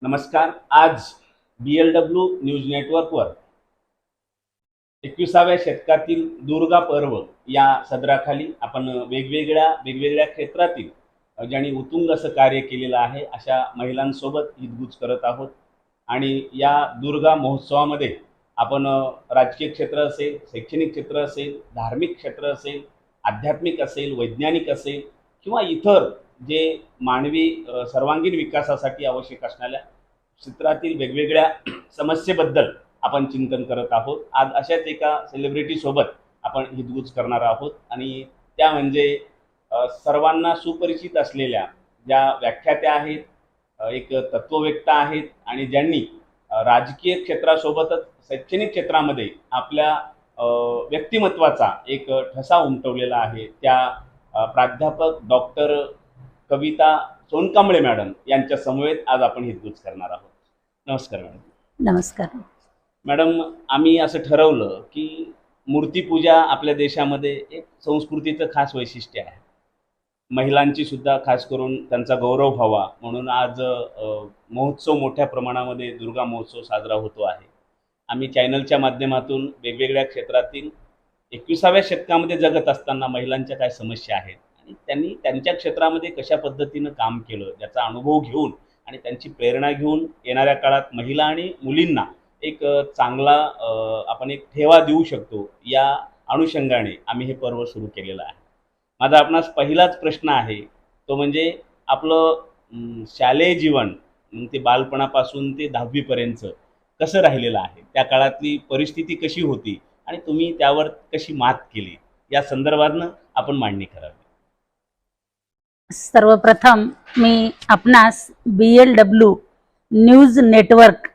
नमस्कार. आज BLW news नेटवर्कवर 21व्या शतकातील दुर्गा पर्व या सदराखाली आपण वेगवेगळ्या क्षेत्रातील ज्यांनी उत्तुंग असं कार्य केलेलं आहे अशा महिलांसोबत हितगुज करत आहोत. आणि या दुर्गा महोत्सवामध्ये आपण राजकीय क्षेत्र असेल, शैक्षणिक क्षेत्र असेल, धार्मिक क्षेत्र असेल, आध्यात्मिक असेल, वैज्ञानिक असेल किंवा इतर जे मानवी सर्वांगीण विकासासाठी आवश्यक असणाऱ्या क्षेत्रातील वेगवेगळ्या समस्येबद्दल आपण चिंतन करत आहोत. आज अशाच एका सेलिब्रिटी सोबत आपण हितगुज करणार आहोत आणि त्या म्हणजे सर्वांना सुपरिचित असलेल्या ज्या व्याख्यात्या आहेत, एक तत्ववेत्ता आहेत आणि ज्यांनी राजकीय क्षेत्रासोबतच शैक्षणिक क्षेत्रामध्ये आपल्या व्यक्तिमत्वाचा एक ठसा उमटवलेला आहे. त्या प्राध्यापक डॉक्टर कविता सोनकांबळे मॅडम यांच्या समवेत आज आपण हितगुज करणार आहोत. नमस्कार मॅडम. नमस्कार मॅडम, आम्ही असं ठरवलं की मूर्तीपूजा आपल्या देशामध्ये एक संस्कृतीचं खास वैशिष्ट्य आहे. महिलांची सुद्धा खास करून त्यांचा गौरव व्हावा म्हणून आज महोत्सव मोठ्या प्रमाणामध्ये दुर्गा महोत्सव साजरा होतो आहे. आम्ही चॅनलच्या माध्यमातून वेगवेगळ्या क्षेत्रातील 21व्या शतकामध्ये जगत असताना महिलांच्या काय समस्या आहेत आणि त्यांनी त्यांच्या क्षेत्रामध्ये कशा पद्धतीनं काम केलं याचा अनुभव घेऊन आणि त्यांची प्रेरणा घेऊन येणाऱ्या काळात महिला आणि मुलींना एक चांगला आपण एक ठेवा देऊ शकतो या अनुषंगाने आम्ही हे पर्व सुरू केलेलं आहे. माझा आपणास पहिलाच प्रश्न आहे तो म्हणजे आपलं शालेय जीवन ते बालपणापासून ते 10वी कसं राहिलेलं आहे, त्या काळातली परिस्थिती कशी होती आणि तुम्ही त्यावर कशी मात केली या संदर्भानं आपण मांडणी करावी. सर्वप्रथम मी आपणास BLW न्यूज नेटवर्क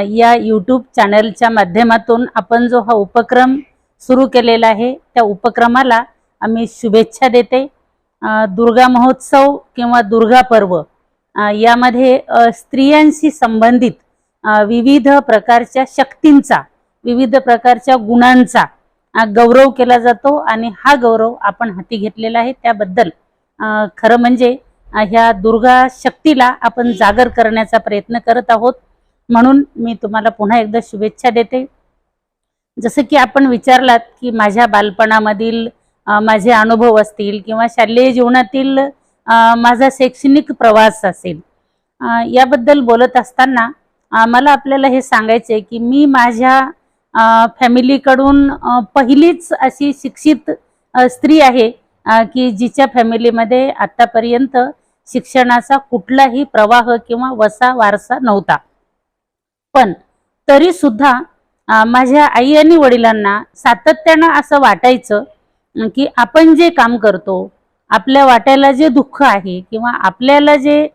या यूट्यूब चॅनलच्या माध्यमातून आपण जो हा उपक्रम सुरू केलेला आहे त्या उपक्रमाला आम्ही शुभेच्छा देते. दुर्गा महोत्सव किंवा दुर्गा पर्व यामध्ये स्त्रियांशी संबंधित विविध प्रकारच्या शक्तींचा, विविध प्रकारच्या गुणांचा गौरव केला जातो आणि हा गौरव आपण हाती घेतलेला आहे. त्याबद्दल खरं म्हणजे ह्या दुर्गा शक्तीला आपण जागर करण्याचा प्रयत्न करत आहोत म्हणून मी तुम्हाला पुन्हा एकदा शुभेच्छा देते. जसं की आपण विचारलात की माझ्या बालपणामधील माझे अनुभव असतील किंवा शालेय जीवनातील माझा शैक्षणिक प्रवास असेल, याबद्दल बोलत असताना मला आपल्याला हे सांगायचं आहे की मी माझ्या फॅमिलीकडून पहिलीच अशी शिक्षित स्त्री आहे की जिच्या फॅमिलीमध्ये आतापर्यंत शिक्षणाचा कुठलाही प्रवाह किंवा वारसा नव्हता. पण तरी सुद्धा माझ्या आई आणि वडिलांना सातत्यानं असं वाटायचं की आपण जे काम करतो, आपल्या वाट्याला जे दुःख आहे किंवा आपल्याला जे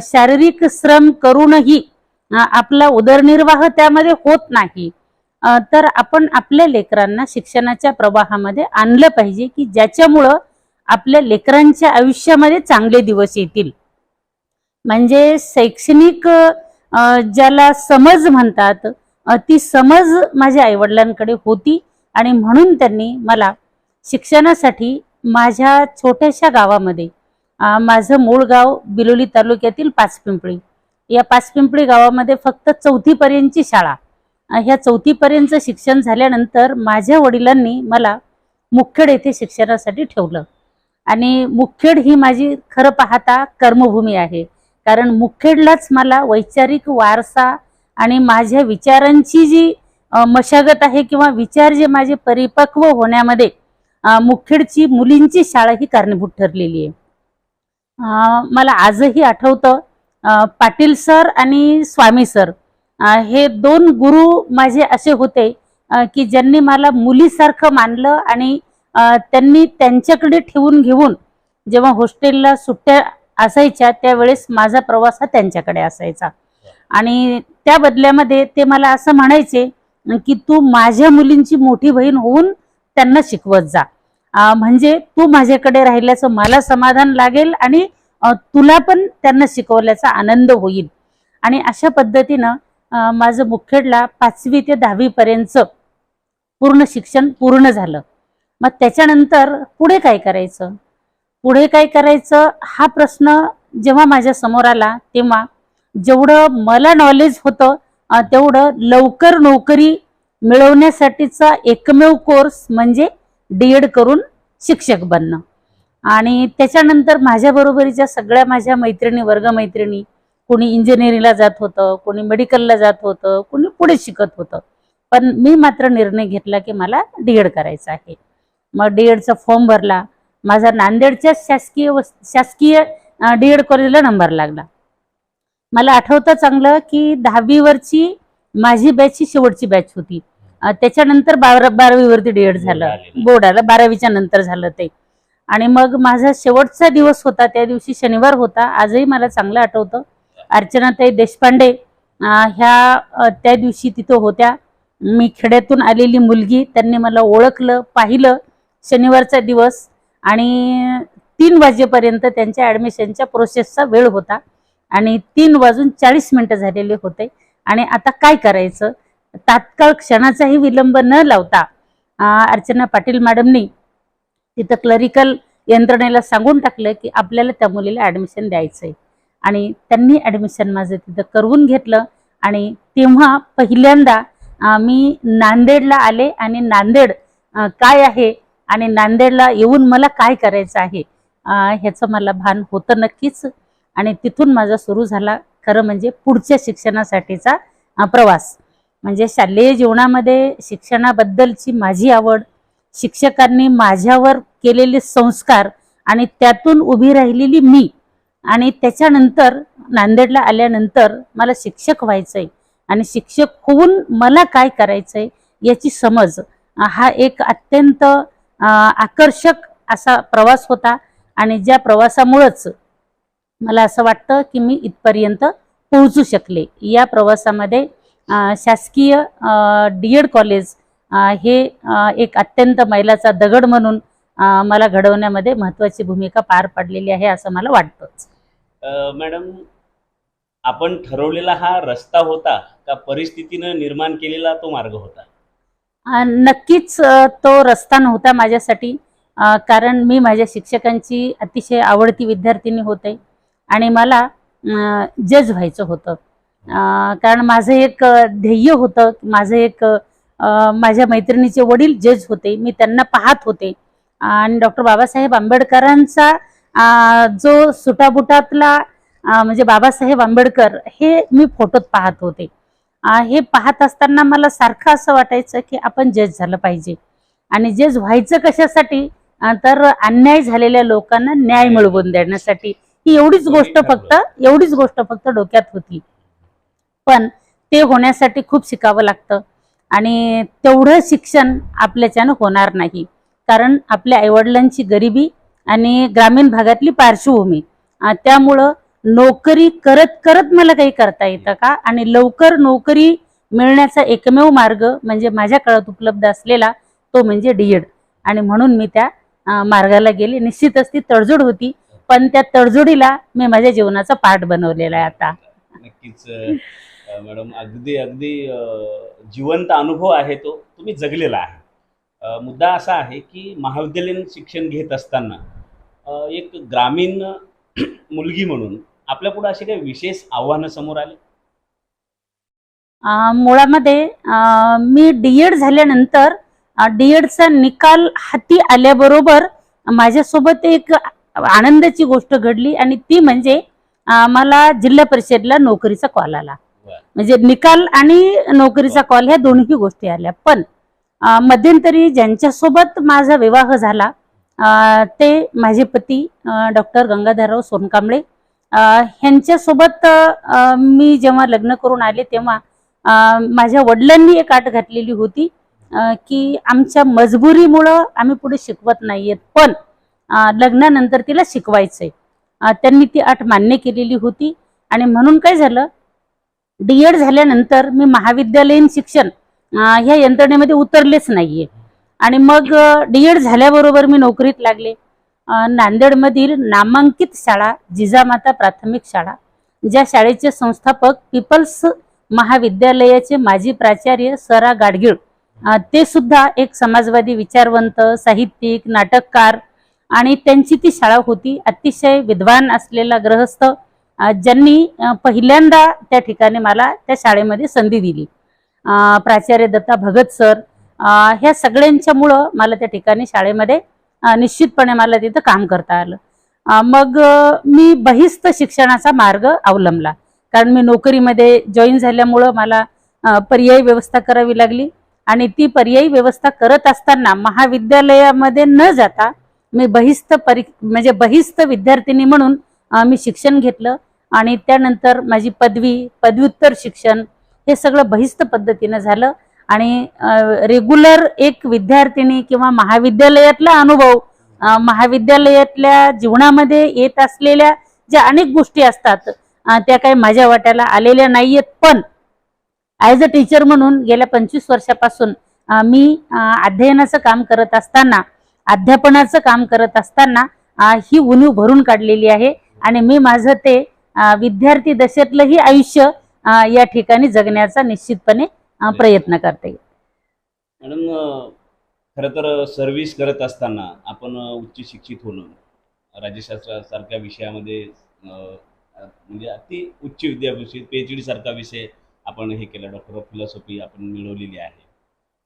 शारीरिक श्रम करूनही आपला उदरनिर्वाह त्यामध्ये होत नाही, तर आपण आपल्या लेकरांना शिक्षणाच्या प्रवाहामध्ये आणलं पाहिजे की ज्याच्यामुळं आपल्या लेकरांच्या आयुष्यामध्ये चांगले दिवस येतील. म्हणजे शैक्षणिक ज्याला समज म्हणतात ती समज माझ्या आईवडिलांकडे होती आणि म्हणून त्यांनी मला शिक्षणासाठी माझ्या छोट्याशा गावामध्ये, माझं मूळ गाव बिलोली तालुक्यातील पाचपिंपळी, या पाचपिंपळी गावामध्ये फक्त 4थी पर्यंतची शाळा, ह्या 4थी पर्यंतचं शिक्षण झाल्यानंतर माझ्या वडिलांनी मला मुखेड येथे शिक्षणासाठी ठेवलं. आणि मुखेड ही माझी खरं पाहता कर्मभूमी आहे, कारण मुखेडलाच मला वैचारिक वारसा आणि माझ्या विचारांची जी मशागत आहे किंवा विचार जे माझे परिपक्व होण्यामध्ये मुखेडची मुलींची शाळा ही कारणीभूत ठरलेली आहे. मला आजही आठवतं पाटील सर आणि स्वामी सर हे 2 गुरु माझे असे होते की ज्यांनी मला मुलीसारखं मानलं आणि त्यांनी त्यांच्याकडे ठेवून घेऊन जेव्हा हॉस्टेलला सुट्ट्या असायच्या त्यावेळेस माझा प्रवास हा त्यांच्याकडे असायचा. आणि त्या बदल्यामध्ये ते मला असं म्हणायचे की तू माझ्या मुलींची मोठी बहीण होऊन त्यांना शिकवत जा, म्हणजे तू माझ्याकडे राहिल्याचं मला समाधान लागेल आणि तुला पण त्यांना शिकवल्याचा आनंद होईल. आणि अशा पद्धतीनं माझं मुखेडला 5वी ते 10वी पर्यंत पूर्ण शिक्षण पूर्ण झालं. मग त्याच्यानंतर पुढे काय करायचं हा प्रश्न जेव्हा माझ्या समोर आला तेव्हा जेवढं मला नॉलेज होतं तेवढं लवकर नोकरी मिळवण्यासाठीचा एकमेव कोर्स म्हणजे डीएड करून शिक्षक बनणं. आणि त्याच्यानंतर माझ्या बरोबरीच्या सगळ्या माझ्या मैत्रिणी, वर्गमैत्रिणी, कोणी इंजिनिअरिंगला जात होतं, कोणी मेडिकलला जात होतं, कोणी पुढे शिकत होतं. पण मी मात्र निर्णय घेतला की मला डीएड करायचं आहे. मग डीएडचा फॉर्म भरला. माझा नांदेडच्या शासकीय डीएड कॉलेजला नंबर लागला. मला आठवतं चांगलं की 10वी वरची माझी बॅचची शेवटची बॅच होती. त्याच्यानंतर 12वी वरती डीएड झालं, बोर्ड आलं, 12वीच्या नंतर झालं ते. आणि मग माझा शेवटचा दिवस होता, त्या दिवशी शनिवार होता. आजही मला चांगलं आठवतं. अर्चनाताई देशपांडे ह्या त्या दिवशी तिथं होत्या. मी खेड्यातून आलेली मुलगी, त्यांनी मला ओळखलं, पाहिलं. शनिवारचा दिवस आणि 3 वाजेपर्यंत त्यांच्या ॲडमिशनच्या प्रोसेसचा वेळ होता आणि 3:40 झालेले होते. आणि आता काय करायचं, तात्काळ क्षणाचाही विलंब न लावता अर्चना पाटील मॅडमनी तिथं क्लरिकल यंत्रणेला सांगून टाकलं की आपल्याला त्या मुलीला ॲडमिशन द्यायचं आहे. आणि त्यांनी ॲडमिशन माझं तिथं करवून घेतलं. आणि तेव्हा पहिल्यांदा मी नांदेडला आले आणि नांदेड काय आहे आणि नांदेडला येऊन मला काय करायचं आहे ह्याचं मला भान होतं नक्कीच. आणि तिथून माझा सुरू झाला खरं म्हणजे पुढच्या शिक्षणासाठीचा प्रवास. म्हणजे शालेय जीवनामध्ये शिक्षणाबद्दलची माझी आवड, शिक्षकांनी माझ्यावर केलेले संस्कार आणि त्यातून उभी राहिलेली मी, आणि त्याच्यानंतर नांदेडला आल्यानंतर मला शिक्षक व्हायचंय आणि शिक्षक होऊन मला काय करायचंय याची समज, हा एक अत्यंत आकर्षक असा प्रवास होता. आणि ज्या प्रवासामुळेच मला असं वाटतं की मी इथपर्यंत पोहोचू शकले. या प्रवासामध्ये शासकीय डीएड कॉलेज हे एक अत्यंत मैलाचा दगड म्हणून मला घडवण्यामध्ये महत्त्वाची भूमिका पार पडलेली आहे असं मला वाटतं. मॅडम, आपण ठरवलेला हा रस्ता होता का परिस्थितीनं निर्माण केलेला तो मार्ग होता? नक्कीच तो रस्ता नव्हता माझ्यासाठी, कारण मी माझ्या शिक्षकांची अतिशय आवडती विद्यार्थिनी होते आणि मला जज व्हायचं होतं. कारण माझं एक ध्येय होतं, माझ्या मैत्रिणीचे वडील जज होते, मी त्यांना पाहत होते. आणि डॉक्टर बाबासाहेब आंबेडकरांचा जो सुटाबुटातला म्हणजे बाबासाहेब आंबेडकर हे मी फोटोत पाहत होते. हे पाहत असताना मला सारखं असं वाटायचं की आपण जज झालं पाहिजे. आणि जज व्हायचं कशासाठी, तर अन्याय झालेल्या लोकांना न्याय मिळवून देण्यासाठी. ही एवढीच गोष्ट फक्त डोक्यात होती. पण ते होण्यासाठी खूप शिकावं लागतं आणि तेवढं शिक्षण आपल्याच्यानं होणार नाही. कारण आपल्या आईवडिलांची गरिबी आणि ग्रामीण भागातली पार्श्वभूमी, त्यामुळं नोकरी करत करत मला काही करता येतं का, आणि लवकर नोकरी मिळण्याचा एकमेव मार्ग म्हणजे माझ्या काळात उपलब्ध असलेला तो म्हणजे डीएड. आणि म्हणून मी त्या मार्गाला गेले. निश्चितच ती तडजोड होती, पण त्या तडजोडीला मी माझ्या जीवनाचा पाठ बनवलेला आहे आता. नक्कीच मॅडम, अगदी अगदी जिवंत अनुभव आहे तो, तुम्ही जगलेला आहे. मुद्दा असा आहे की महाविद्यालयीन शिक्षण घेत असताना एक ग्रामीण मुलगी म्हणून आपल्यापुढे असे काही विशेष आव्हानं समोर आले? मुळामध्ये मी डीएड झाल्यानंतर डीएडचा निकाल हाती आल्याबरोबर माझ्यासोबत एक आनंदाची गोष्ट घडली आणि ती म्हणजे मला जिल्हा परिषदला नोकरीचा कॉल आला. म्हणजे निकाल आणि नोकरीचा कॉल ह्या दोन्ही गोष्टी आल्या. पण मध्यंतरी ज्यांच्यासोबत माझा विवाह झाला ते माझे पती डॉक्टर गंगाधरराव सोनकांबळे ह्यांच्यासोबत मी जेव्हा लग्न करून आले तेव्हा माझ्या वडिलांनी एक अट घातलेली होती की आमच्या मजबुरीमुळं आम्ही पुढे शिकवत नाहीयेत, पण लग्नानंतर तिला शिकवायचंय. त्यांनी ती अट मान्य केलेली होती. आणि म्हणून काय झालं, डीएड झाल्यानंतर मी महाविद्यालयीन शिक्षण ह्या यंत्रणेमध्ये उतरलेच नाहीये. आणि मग डीएड झाल्याबरोबर मी नोकरीत लागले. नांदेडमधील नामांकित शाळा जिजामाता प्राथमिक शाळा, ज्या शाळेचे संस्थापक पीपल्स महाविद्यालयाचे माजी प्राचार्य सरा गाडगीळ, ते सुद्धा एक समाजवादी विचारवंत, साहित्यिक, नाटककार, आणि त्यांची ती शाळा होती. अतिशय विद्वान असलेला गृहस्थ ज्यांनी पहिल्यांदा त्या ठिकाणी मला त्या शाळेमध्ये संधी दिली. प्राचार्य दत्ता भगत सर, ह्या सगळ्यांच्यामुळं मला त्या ठिकाणी शाळेमध्ये निश्चितपणे मला तिथं काम करता आलं. मग मी बहिस्त शिक्षणाचा मार्ग अवलंबला, कारण मी नोकरीमध्ये जॉईन झाल्यामुळं मला पर्यायी व्यवस्था करावी लागली. आणि ती पर्यायी व्यवस्था करत असताना महाविद्यालयामध्ये न जाता मी म्हणजे बहिस्त विद्यार्थिनी म्हणून मी शिक्षण घेतलं. आणि त्यानंतर माझी पदव्युत्तर शिक्षण हे सगळं बहिस्त पद्धतीनं झालं. आणि रेग्युलर एक विद्यार्थिनी किंवा महाविद्यालयातला अनुभव, महाविद्यालयातल्या जीवनामध्ये येत असलेल्या ज्या अनेक गोष्टी असतात त्या काही माझ्या वाट्याला आलेल्या नाहीयेत. पण ॲज अ टीचर म्हणून गेल्या 25 वर्षापासून मी अध्ययनाचं काम करत असताना, अध्यापनाचं काम करत असताना ही उणीव भरून काढलेली आहे. आणि मी माझं ते विद्यार्थी दशेतलंही आयुष्य या ठिकाणी जगण्याचा निश्चितपणे प्रयत्न करते. मॅडम, खरं तर सर्व्हिस करत असताना आपण उच्च शिक्षित होणं, राज्यशास्त्रासारख्या विषयामध्ये म्हणजे अति उच्च विद्यापीठ PhD सारखा विषय आपण हे केला, डॉक्टर ऑफ फिलॉसॉफी आपण मिळवलेली आहे.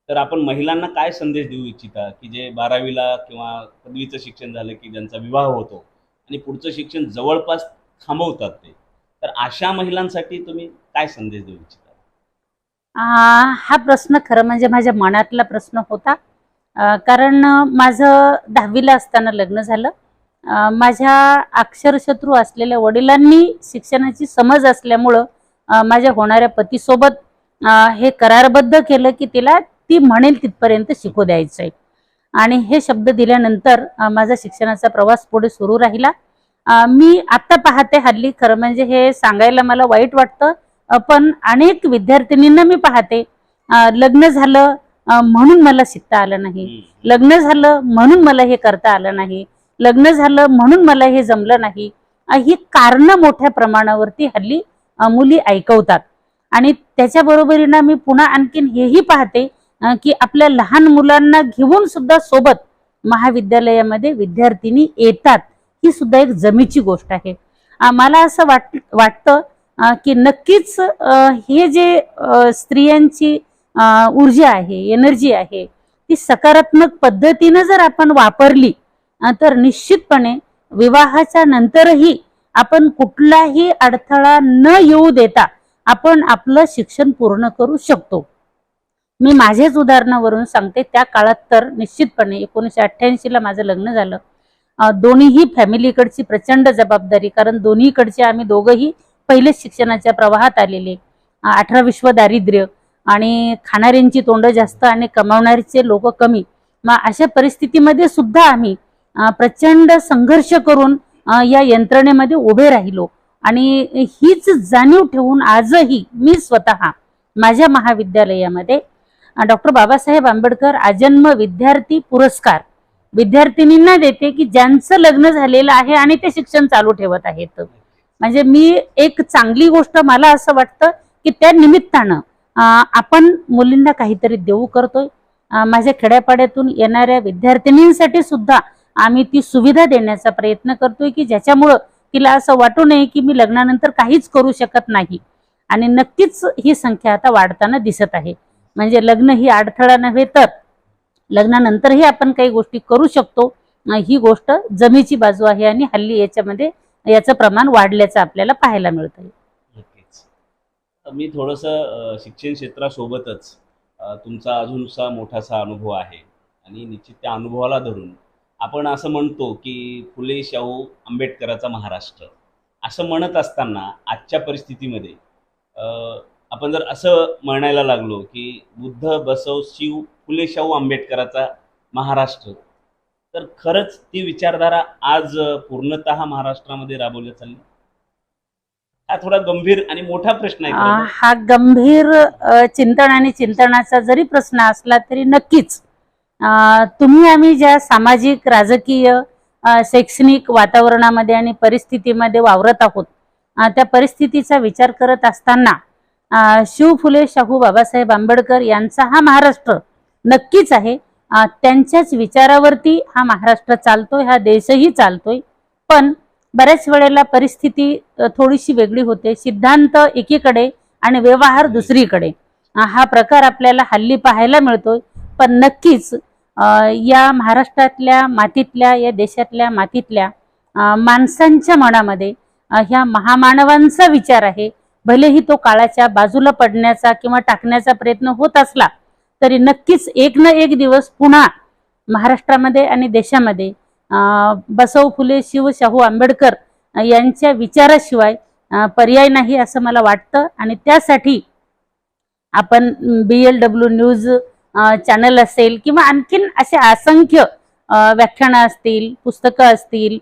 तर आपण महिलांना काय संदेश देऊ इच्छिता की जे 12वीला किंवा पदवीचं शिक्षण झालं की ज्यांचा विवाह होतो आणि पुढचं शिक्षण जवळपास थांबवतात ते, तर अशा महिलांसाठी तुम्ही काय संदेश देऊ इच्छिता? हा प्रश्न खरं म्हणजे माझ्या मनातला प्रश्न होता. कारण माझं 10वीला असताना लग्न झालं. माझ्या अक्षरशत्रू असलेल्या वडिलांनी शिक्षणाची समज असल्यामुळं माझ्या होणाऱ्या पतीसोबत हे करारबद्ध केलं की तिला ती म्हणेल तिथपर्यंत शिकू द्यायचंय. आणि हे शब्द दिल्यानंतर माझा शिक्षणाचा प्रवास पुढे सुरू राहिला. मी आता पाहते, हल्ली खरं म्हणजे हे सांगायला मला वाईट वाटतं, पण अनेक विद्यार्थिनींना मी पाहते, लग्न झालं म्हणून मला शिकता आलं नाही, लग्न झालं म्हणून मला हे करता आलं नाही, लग्न झालं म्हणून मला हे जमलं नाही, ही कारणं मोठ्या प्रमाणावरती हल्ली मुली ऐकवतात. आणि त्याच्या बरोबरीनं मी पुन्हा आणखीन हेही पाहते की आपल्या लहान मुलांना घेऊन सुद्धा सोबत महाविद्यालयामध्ये विद्यार्थिनी येतात. ही सुद्धा एक जमेची गोष्ट आहे. मला असं वाटतं की नक्कीच हे जे स्त्रियांची ऊर्जा आहे, एनर्जी आहे, ती सकारात्मक पद्धतीनं जर आपण वापरली तर निश्चितपणे विवाहाच्या नंतरही आपण कुठलाही अडथळा न येऊ देता आपण आपलं शिक्षण पूर्ण करू शकतो. मी माझेच उदाहरणावरून सांगते. त्या काळात तर निश्चितपणे 1988ला माझं लग्न झालं. दोन्हीही फॅमिलीकडची प्रचंड जबाबदारी, कारण दोन्हीकडचे आम्ही दोघंही पहिलेच शिक्षणाच्या प्रवाहात आलेले. 18 दारिद्र्य आणि खाणाऱ्यांची तोंड जास्त आणि कमावणारीचे लोक कमी. मग अशा परिस्थितीमध्ये सुद्धा आम्ही प्रचंड संघर्ष करून या यंत्रणेमध्ये उभे राहिलो. आणि हीच जाणीव ठेवून आजही मी स्वतः माझ्या महाविद्यालयामध्ये डॉक्टर बाबासाहेब आंबेडकर आजन्म विद्यार्थी पुरस्कार विद्यार्थिनींना देते की ज्यांचं लग्न झालेलं आहे आणि ते शिक्षण चालू ठेवत आहेत. म्हणजे मी एक चांगली गोष्ट मला असं वाटतं की त्या निमित्तानं आपण मुलींना काहीतरी देऊ करतोय. माझ्या खेड्यापाड्यातून येणाऱ्या विद्यार्थिनींसाठी सुद्धा आम्ही ती सुविधा देण्याचा प्रयत्न करतोय की ज्याच्यामुळं तिला असं वाटू नये की मी लग्नानंतर काहीच करू शकत नाही. आणि नक्कीच ही संख्या आता वाढताना दिसत आहे. म्हणजे लग्न ही अडथळा नव्हे, तर लग्नानंतरही आपण काही गोष्टी करू शकतो. ही गोष्ट जमेची बाजू आहे आणि हल्ली याच्यामध्ये याचं प्रमाण वाढल्याचं आपल्याला पाहायला मिळतं. नक्कीच. मी थोडंसं शिक्षण क्षेत्रासोबतच तुमचा अजूनचा मोठासा अनुभव आहे आणि निश्चित त्या अनुभवाला धरून आपण असं म्हणतो की फुले शाहू आंबेडकराचा महाराष्ट्र असं म्हणत असताना आजच्या परिस्थितीमध्ये आपण जर असं म्हणायला लागलो की बुद्ध बसव शिव फुले शाहू आंबेडकराचा महाराष्ट्र, तर खरंच ती विचारधारा आज पूर्णतः महाराष्ट्रामध्ये राबवली चालली? हा थोडा गंभीर आणि मोठा प्रश्न आहे. हा गंभीर चिंतन आणि चिंतनाचा जरी प्रश्न असला तरी नक्कीच तुम्ही आम्ही ज्या सामाजिक, राजकीय, शैक्षणिक वातावरणामध्ये आणि परिस्थितीमध्ये वावरत आहोत, त्या परिस्थितीचा विचार करत असताना शिव फुले शाहू बाबासाहेब आंबेडकर यांचा हा महाराष्ट्र नक्कीच आहे. त्यांच्याच विचारावरती हा महाराष्ट्र चालतोय, हा देशही चालतोय. पण बऱ्याच वेळेला परिस्थिती थोडीशी वेगळी होते. सिद्धांत एकीकडे आणि व्यवहार दुसरीकडे हा प्रकार आपल्याला हल्ली पाहायला मिळतोय. पण नक्कीच या महाराष्ट्रातल्या मातीतल्या, या देशातल्या मातीतल्या माणसांच्या मनामध्ये ह्या महामानवांचा विचार आहे. भलेही तो काळाच्या बाजूला पडण्याचा किंवा टाकण्याचा प्रयत्न होत असला तरी नक्कीच एक ना एक दिवस पुन्हा महाराष्ट्रामध्ये आणि देशामध्ये बसव फुले शिव शाहू आंबेडकर यांच्या विचाराशिवाय पर्याय नाही असं मला वाटतं. आणि त्यासाठी आपण BLW न्यूज चॅनल असेल किंवा आणखीन असे असंख्य व्याख्यानं असतील, पुस्तकं असतील,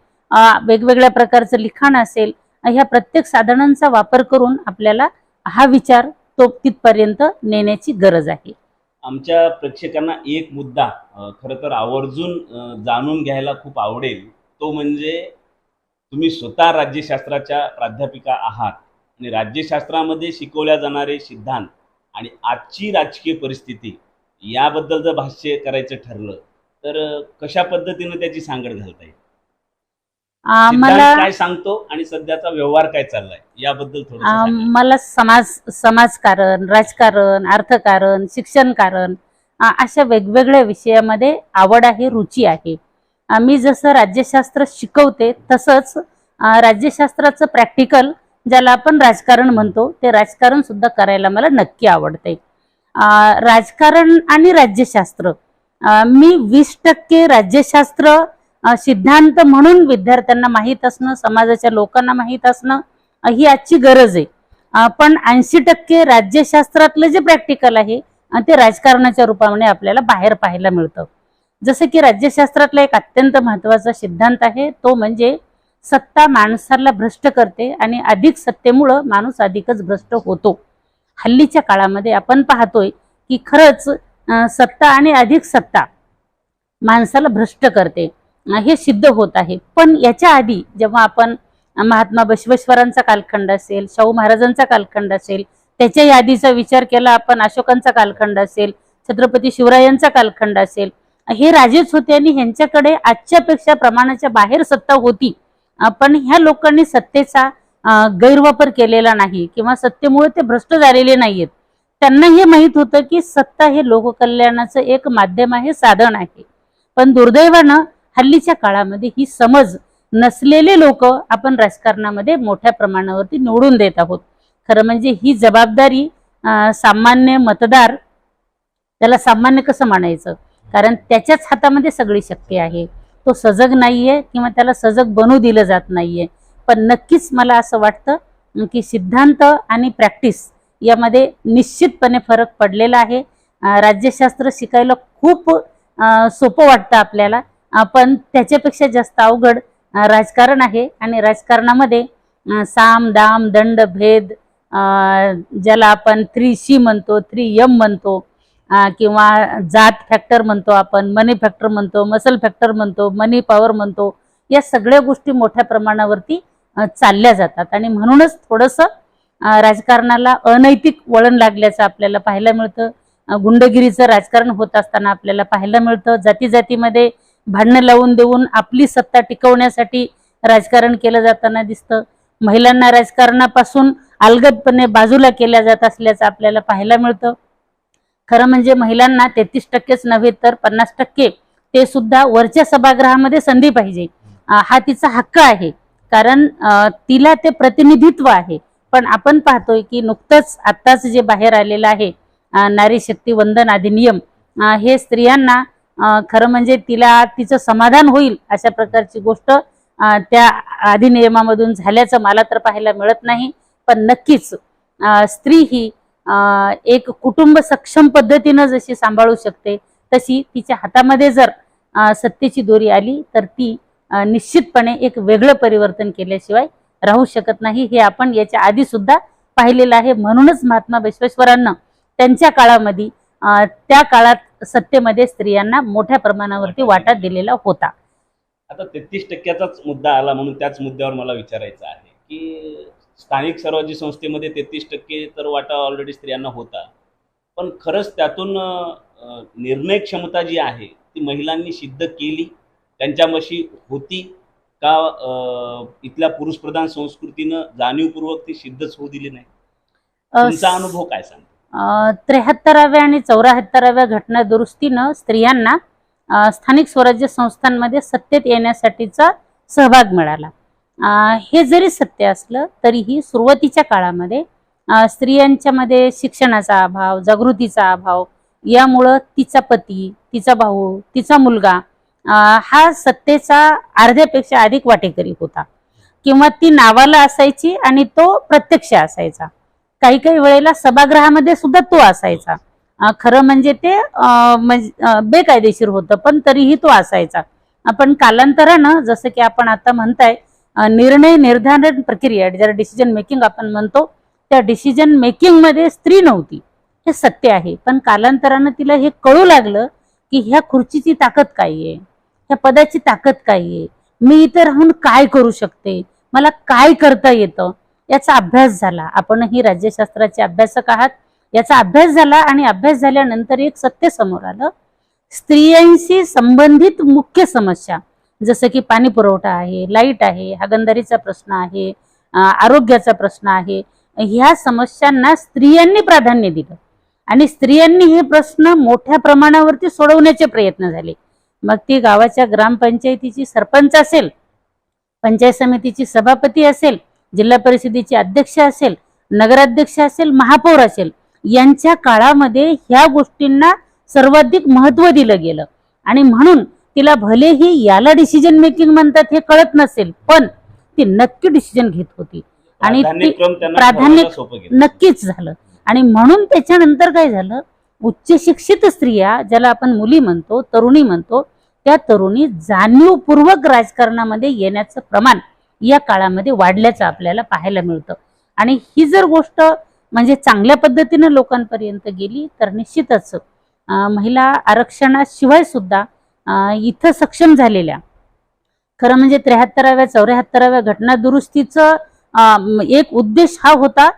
वेगवेगळ्या प्रकारचं लिखाण असेल, ह्या प्रत्येक साधनांचा वापर करून आपल्याला हा विचार तो तिथपर्यंत नेण्याची गरज आहे. आमच्या प्रेक्षकांना एक मुद्दा खरं तर आवर्जून जाणून घ्यायला खूप आवडेल. तो म्हणजे तुम्ही स्वतः राज्यशास्त्राच्या प्राध्यापिका आहात आणि राज्यशास्त्रामध्ये शिकवल्या जाणारे सिद्धांत आणि आजची राजकीय परिस्थिती याबद्दल जर भाष्य करायचं ठरलं तर कशा पद्धतीने त्याची सांगड घालता येईल? सिद्धांत काय सांगतो आणि सध्याचा व्यवहार काय चाललाय याबद्दल थोडं मला समाजकारण, राजकारण, अर्थकारण, शिक्षणकारण अशा वेगवेगळ्या विषयामध्ये आवड आहे, रुची आहे. मी जसं राज्यशास्त्र शिकवते तसंच राज्यशास्त्राचं प्रॅक्टिकल ज्याला आपण राजकारण म्हणतो ते राजकारण सुद्धा करायला मला नक्की आवडते. राजकारण आणि राज्यशास्त्र मी 20% राज्यशास्त्र सिद्धांत म्हणून विद्यार्थ्यांना माहीत असणं, समाजाच्या लोकांना माहीत असणं ही आजची गरज आहे. पण 80% राज्यशास्त्रातलं जे प्रॅक्टिकल आहे ते राजकारणाच्या रूपाने आपल्याला बाहेर पाहायला मिळतं. जसं की राज्यशास्त्रातला एक अत्यंत महत्त्वाचा सिद्धांत आहे तो म्हणजे सत्ता माणसाला भ्रष्ट करते आणि अधिक सत्तेमुळं माणूस अधिकच भ्रष्ट होतो. हल्लीच्या काळामध्ये आपण पाहतोय की खरंच सत्ता आणि अधिक सत्ता माणसाला भ्रष्ट करते हे सिद्ध होत आहे. पण याच्या आधी जेव्हा आपण महात्मा बसवेश्वरांचा कालखंड असेल, शाहू महाराजांचा कालखंड असेल, त्याच्या यादीचा विचार केला आपण अशोकांचा कालखंड असेल, छत्रपती शिवरायांचा कालखंड असेल, हे राजेच होते आणि ह्यांच्याकडे आजच्यापेक्षा प्रमाणाच्या बाहेर सत्ता होती. पण ह्या लोकांनी सत्तेचा गैरवापर केलेला नाही किंवा सत्तेमुळे ते भ्रष्ट झालेले नाहीत. त्यांना हे माहीत होतं की सत्ता हे लोककल्याणाचं एक माध्यम आहे, साधन आहे. पण दुर्दैवानं हल्लीच्या काळामध्ये ही समज नसलेले लोक आपण राजकारणामध्ये मोठ्या प्रमाणावरती निवडून देत आहोत. खरं म्हणजे ही जबाबदारी सामान्य मतदार, त्याला सामान्य कसं म्हणायचं, कारण त्याच्याच हातामध्ये सगळी शक्ती आहे. तो सजग नाहीये किंवा त्याला सजग बनू दिलं जात नाहीये. पण नक्कीच मला असं वाटतं की सिद्धांत आणि प्रॅक्टिस यामध्ये निश्चितपणे फरक पडलेला आहे. राज्यशास्त्र शिकायला खूप सोपं वाटतं आपल्याला, पण त्याच्यापेक्षा जास्त अवघड राजकारण आहे. आणि राजकारणामध्ये साम दाम दंड भेद, ज्याला आपण 3C म्हणतो, 3M म्हणतो, किंवा जात फॅक्टर म्हणतो, आपण मनी फॅक्टर म्हणतो, मसल फॅक्टर म्हणतो, मनी पॉवर म्हणतो, या सगळ्या गोष्टी मोठ्या प्रमाणावरती चालल्या जातात. आणि म्हणूनच थोडंसं राजकारणाला अनैतिक वळण लागल्याचं आपल्याला पाहायला मिळतं. गुंडगिरीचं राजकारण होत असताना आपल्याला पाहायला मिळतं. जाती जातीमध्ये भांडणं लावून देऊन आपली सत्ता टिकवण्यासाठी राजकारण केलं जाताना दिसतं. महिलांना राजकारणापासून अलगदपणे बाजूला केल्या जात असल्याचं आपल्याला पाहायला मिळतं. खरं म्हणजे महिलांना 33%च नव्हे तर 50% ते सुद्धा वरच्या सभागृहामध्ये संधी पाहिजे, हा तिचा हक्क आहे, कारण तिला ते प्रतिनिधित्व आहे. पण आपण पाहतोय की नुकतंच आत्ताच जे बाहेर आलेलं आहे नारी शक्ती वंदन अधिनियम, हे स्त्रियांना खरं म्हणजे तिचं समाधान होईल अशा प्रकारची गोष्ट त्या अधिनियमामधून झाल्याचं मला तर पाहायला मिळत नाही. पण नक्कीच स्त्री ही एक कुटुंब सक्षम पद्धतीनं जशी सांभाळू शकते तशी तिच्या हातामध्ये जर सत्तेची दोरी आली तर ती निश्चितपणे एक वेगळं परिवर्तन केल्याशिवाय राहू शकत नाही. हे आपण याच्या आधी सुद्धा पाहिलेलं आहे. म्हणूनच महात्मा बसवेश्वरांना त्यांच्या काळामध्ये त्या काळात सत्तेमध्ये स्त्रियांना मोठ्या प्रमाणावरती वाटा दिलेला होता. आता 33%चाच मुद्दा आला म्हणून त्याच मुद्द्यावर मला विचारायचं आहे की स्थानिक स्वराज्य संस्थेमध्ये 33% तर वाटा ऑलरेडी स्त्रियांना होता, पण खरंच त्यातून निर्णय क्षमता जी आहे ती महिलांनी सिद्ध केली, त्यांच्यापाशी होती का इथल्या पुरुष प्रधान संस्कृतीनं जाणीवपूर्वक ती सिद्धच होऊ दिली नाही? तुमचा अनुभव काय सांगतो? 73व्या आणि 74व्या घटना दुरुस्तीनं स्त्रियांना स्थानिक स्वराज्य संस्थांमध्ये सत्तेत येण्यासाठीचा सहभाग मिळाला. हे जरी सत्य असलं तरीही सुरुवातीच्या काळामध्ये स्त्रियांच्यामध्ये शिक्षणाचा अभाव, जागृतीचा अभाव यामुळं तिचा पती, तिचा भाऊ, तिचा मुलगा हा सत्तेचा अर्ध्यापेक्षा अधिक वाटेकरी होता, किंवा ती नावाला असायची आणि तो प्रत्यक्ष असायचा. काही काही वेळेला सभागृहामध्ये सुद्धा तो असायचा. खरं म्हणजे ते बेकायदेशीर होतं, पण तरीही तो असायचा. आपण कालांतरानं, जसं की आपण आता म्हणताय, निर्णय निर्धारण प्रक्रिया, ज्याला डिसिजन मेकिंग आपण म्हणतो, त्या डिसिजन मेकिंग मध्ये स्त्री नव्हती, हे सत्य आहे. पण कालांतरानं तिला हे कळू लागलं की ह्या खुर्चीची ताकद काय आहे, ह्या पदाची ताकद काय आहे, मी इथे राहून काय करू शकते, मला काय करता येतं, याचा अभ्यास झाला. आपणही राज्यशास्त्राचे अभ्यासक आहात. याचा अभ्यास झाला आणि अभ्यास झाल्यानंतर एक सत्य समोर आलं. स्त्रियांशी संबंधित मुख्य समस्या जसं की पाणी पुरवठा आहे, लाईट आहे, हागणदारीचा प्रश्न आहे, आरोग्याचा प्रश्न आहे, ह्या समस्यांना स्त्रियांनी प्राधान्य दिलं आणि स्त्रियांनी हे प्रश्न मोठ्या प्रमाणावरती सोडवण्याचे प्रयत्न झाले. मग ती गावाच्या ग्रामपंचायतीची सरपंच असेल, पंचायत समितीची सभापती असेल, जिल्हा परिषदेची अध्यक्ष असेल, नगराध्यक्ष असेल, महापौर असेल, यांच्या काळामध्ये ह्या गोष्टींना सर्वाधिक महत्त्व दिलं गेलं. आणि म्हणून तिला भलेही याला डिसिजन मेकिंग म्हणतात हे कळत नसेल, पण ती नक्की डिसिजन घेत होती आणि प्राधान्य नक्कीच झालं. आणि म्हणून त्याच्यानंतर काय झालं, उच्च शिक्षित स्त्रिया, ज्याला आपण मुली म्हणतो, तरुणी म्हणतो, त्या तरुणी जाणीवपूर्वक राजकारणामध्ये येण्याचं प्रमाण या काळामध्ये वाढल्याचं आपल्याला पाहायला मिळतं. आणि ही जर गोष्ट म्हणजे चांगल्या पद्धतीनं लोकांपर्यंत गेली तर निश्चितच महिला आरक्षणाशिवाय सुद्धा इथं सक्षम झालेल्या, खरं म्हणजे 73व्या 74व्या घटना दुरुस्तीचं एक उद्देश हा होता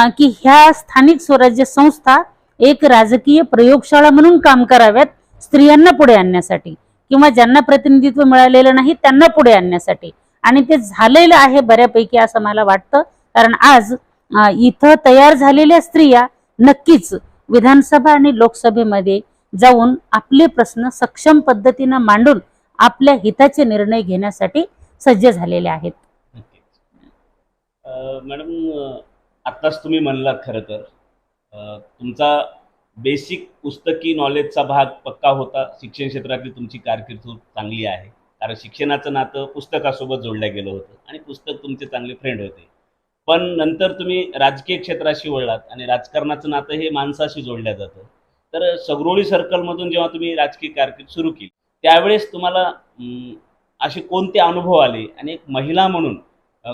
की ह्या स्थानिक स्वराज्य संस्था एक राजकीय प्रयोगशाळा म्हणून काम कराव्यात, स्त्रियांना पुढे आणण्यासाठी, किंवा ज्यांना प्रतिनिधित्व मिळालेलं नाही त्यांना पुढे आणण्यासाठी. आणि ते झालेलं आहे बऱ्यापैकी असं मला वाटतं. कारण आज इथं तयार झालेल्या स्त्रिया नक्कीच विधानसभा आणि लोकसभेमध्ये जाऊन आपले प्रश्न सक्षम पद्धतीनं मांडून आपल्या हिताचे निर्णय घेण्यासाठी सज्ज झालेले आहेत. मॅडम, आत्ताच तुम्ही म्हणलात खरं तर तुमचा बेसिक पुस्तकी नॉलेजचा भाग पक्का होता. शिक्षण क्षेत्रातली तुमची कारकीर्द चांगली आहे, कारण शिक्षणाचं नातं पुस्तकासोबत जोडलं गेलं होतं आणि पुस्तक तुमचे चांगले फ्रेंड होते. पण नंतर तुम्ही राजकीय क्षेत्राशी वळलात आणि राजकारणाचं नातं हे माणसाशी जोडलं जातं. तर सगरोळी सर्कलमधून जेव्हा तुम्ही राजकीय कारकीर्द सुरू केली त्यावेळेस तुम्हाला असे कोणते अनुभव आले आणि एक महिला म्हणून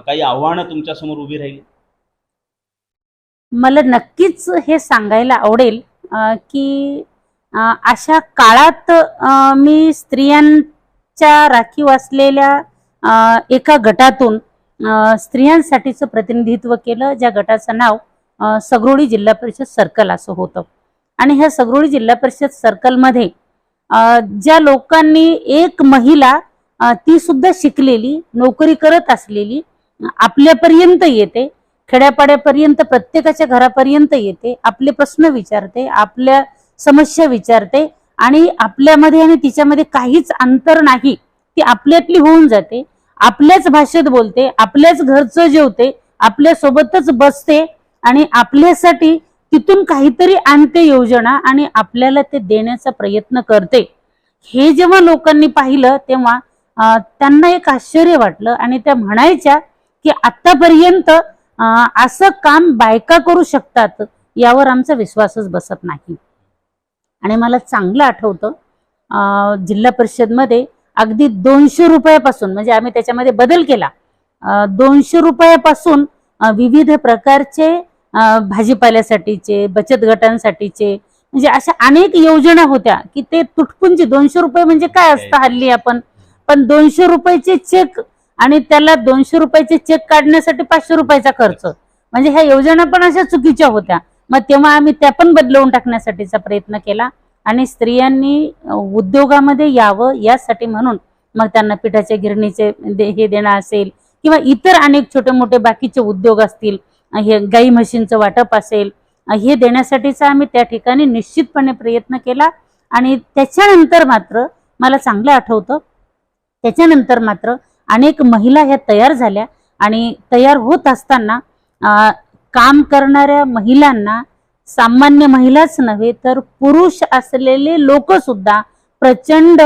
काही आव्हानं तुमच्यासमोर उभी राहिली? मला नक्कीच हे सांगायला आवडेल की अशा काळात मी स्त्रियांच्या राखीव असलेल्या एका गटातून स्त्रियांसाठीचं प्रतिनिधित्व केलं, ज्या गटाचं नाव सगरोळी जिल्हा परिषद सर्कल असं होतं. आणि ह्या सगरोळी जिल्हा परिषद सर्कलमध्ये ज्या लोकांनी, एक महिला ती सुद्धा शिकलेली, नोकरी करत असलेली, आपल्यापर्यंत येते, खेड्यापाड्यापर्यंत, प्रत्येकाच्या घरापर्यंत येते, आपले प्रश्न विचारते, आपल्या समस्या विचारते आणि आपल्यामध्ये आणि तिच्यामध्ये काहीच अंतर नाही, ती आपल्यातली होऊन जाते, आपल्याच भाषेत बोलते, आपल्याच घरचं जेवते, आपल्या सोबतच बसते आणि आपल्यासाठी तिथून काहीतरी आणते योजना आणि आपल्याला ते देण्याचा प्रयत्न करते. हे जेव्हा लोकांनी पाहिलं तेव्हा त्यांना एक आश्चर्य वाटलं आणि त्या म्हणायच्या की आतापर्यंत असं काम बायका करू शकतात यावर आमचा विश्वासच बसत नाही. आणि मला चांगलं आठवतं, जिल्हा परिषदमध्ये अगदी 200 रुपयापासून, म्हणजे आम्ही त्याच्यामध्ये बदल केला, 200 रुपयापासून विविध प्रकारचे भाजीपाल्यासाठीचे, बचत गटांसाठीचे, म्हणजे अशा अनेक योजना होत्या की ते तुटपुंजी 200 रुपये म्हणजे काय असतं हल्ली आपण, पण 200 रुपयाचे चेक आणि त्याला 200 रुपयाचे चेक काढण्यासाठी 500 रुपयाचा खर्च, म्हणजे ह्या योजना पण अशा चुकीच्या होत्या. मग तेव्हा आम्ही त्या पण बदलवून टाकण्यासाठीचा प्रयत्न केला आणि स्त्रियांनी उद्योगामध्ये यावं यासाठी म्हणून मग त्यांना पिठाच्या गिरणीचे हे देणं असेल किंवा इतर अनेक छोटे मोठे बाकीचे उद्योग असतील, हे गाई म्हशींचं वाटप असेल, हे देण्यासाठीचा आम्ही त्या ठिकाणी निश्चितपणे प्रयत्न केला. आणि त्याच्यानंतर मात्र मला चांगलं आठवतं, त्याच्यानंतर मात्र अनेक महिला ह्या तयार झाल्या आणि तयार होत असताना काम करणाऱ्या महिलांना सामान्य महिलाच नव्हे तर पुरुष असलेले लोक सुद्धा प्रचंड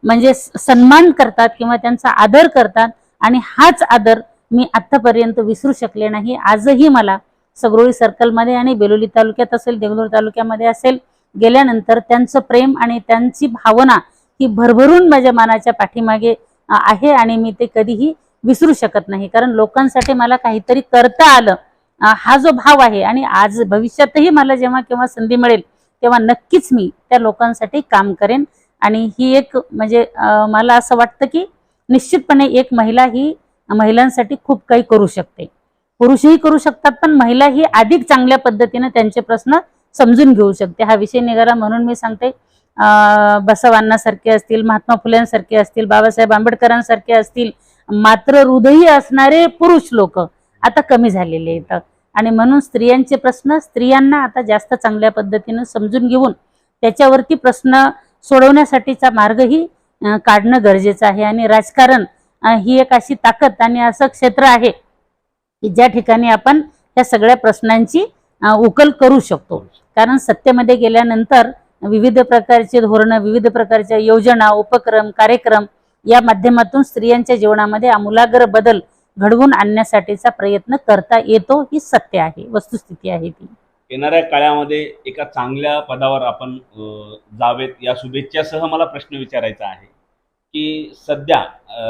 म्हणजे सन्मान करतात किंवा त्यांचा आदर करतात. आणि हाच आदर मी आतापर्यंत विसरू शकले नाही. आजही मला सगरोळी सर्कलमध्ये आणि बेलोली तालुक्यात असेल, देगलूर तालुक्यामध्ये असेल, गेल्यानंतर त्यांचं प्रेम आणि त्यांची भावना ही भरभरून माझ्या मनाच्या पाठीमागे आहे आणि मी ते कधीही विसरू शकत नाही. कारण लोकांसाठी मला काहीतरी करता आलं हा जो भाव आहे, आणि आज भविष्यातही मला जेव्हा केव्हा संधी मिळेल तेव्हा नक्कीच मी त्या लोकांसाठी काम करेन. आणि ही एक म्हणजे मला असं वाटतं की निश्चितपणे एक महिला ही महिलांसाठी खूप काही करू शकते. पुरुषही करू शकतात, पण महिला ही अधिक चांगल्या पद्धतीने त्यांचे प्रश्न समजून घेऊ शकते. हा विषय निघाला म्हणून मी सांगते, बसवांनासारखे असतील, महात्मा फुल्यांसारखे असतील, बाबासाहेब आंबेडकरांसारखे असतील, मात्र हृदयी असणारे पुरुष लोक आता कमी झालेले आहेत. आणि म्हणून स्त्रियांचे प्रश्न स्त्रियांना आता जास्त चांगल्या पद्धतीने समजून घेऊन त्याच्यावरती प्रश्न सोडवण्यासाठीचा मार्गही काढणं गरजेचं आहे. आणि राजकारण ही एक अशी ताकद आणि असं क्षेत्र आहे की ज्या ठिकाणी आपण या सगळ्या प्रश्नांची उकल करू शकतो. कारण सत्तेमध्ये गेल्यानंतर विविध प्रकारचे धोरणं, विविध प्रकारच्या योजना, उपक्रम, कार्यक्रम या माध्यमातून स्त्रियांच्या जीवनामध्ये आमूलाग्र बदल घडवून आणण्यासाठीचा प्रयत्न करता येतो. ही सत्य आहे, वस्तुस्थिती आहे ती. येणाऱ्या काळामध्ये एका चांगल्या पदावर आपण जावेत या शुभेच्छासह मला प्रश्न विचारायचा आहे की सध्या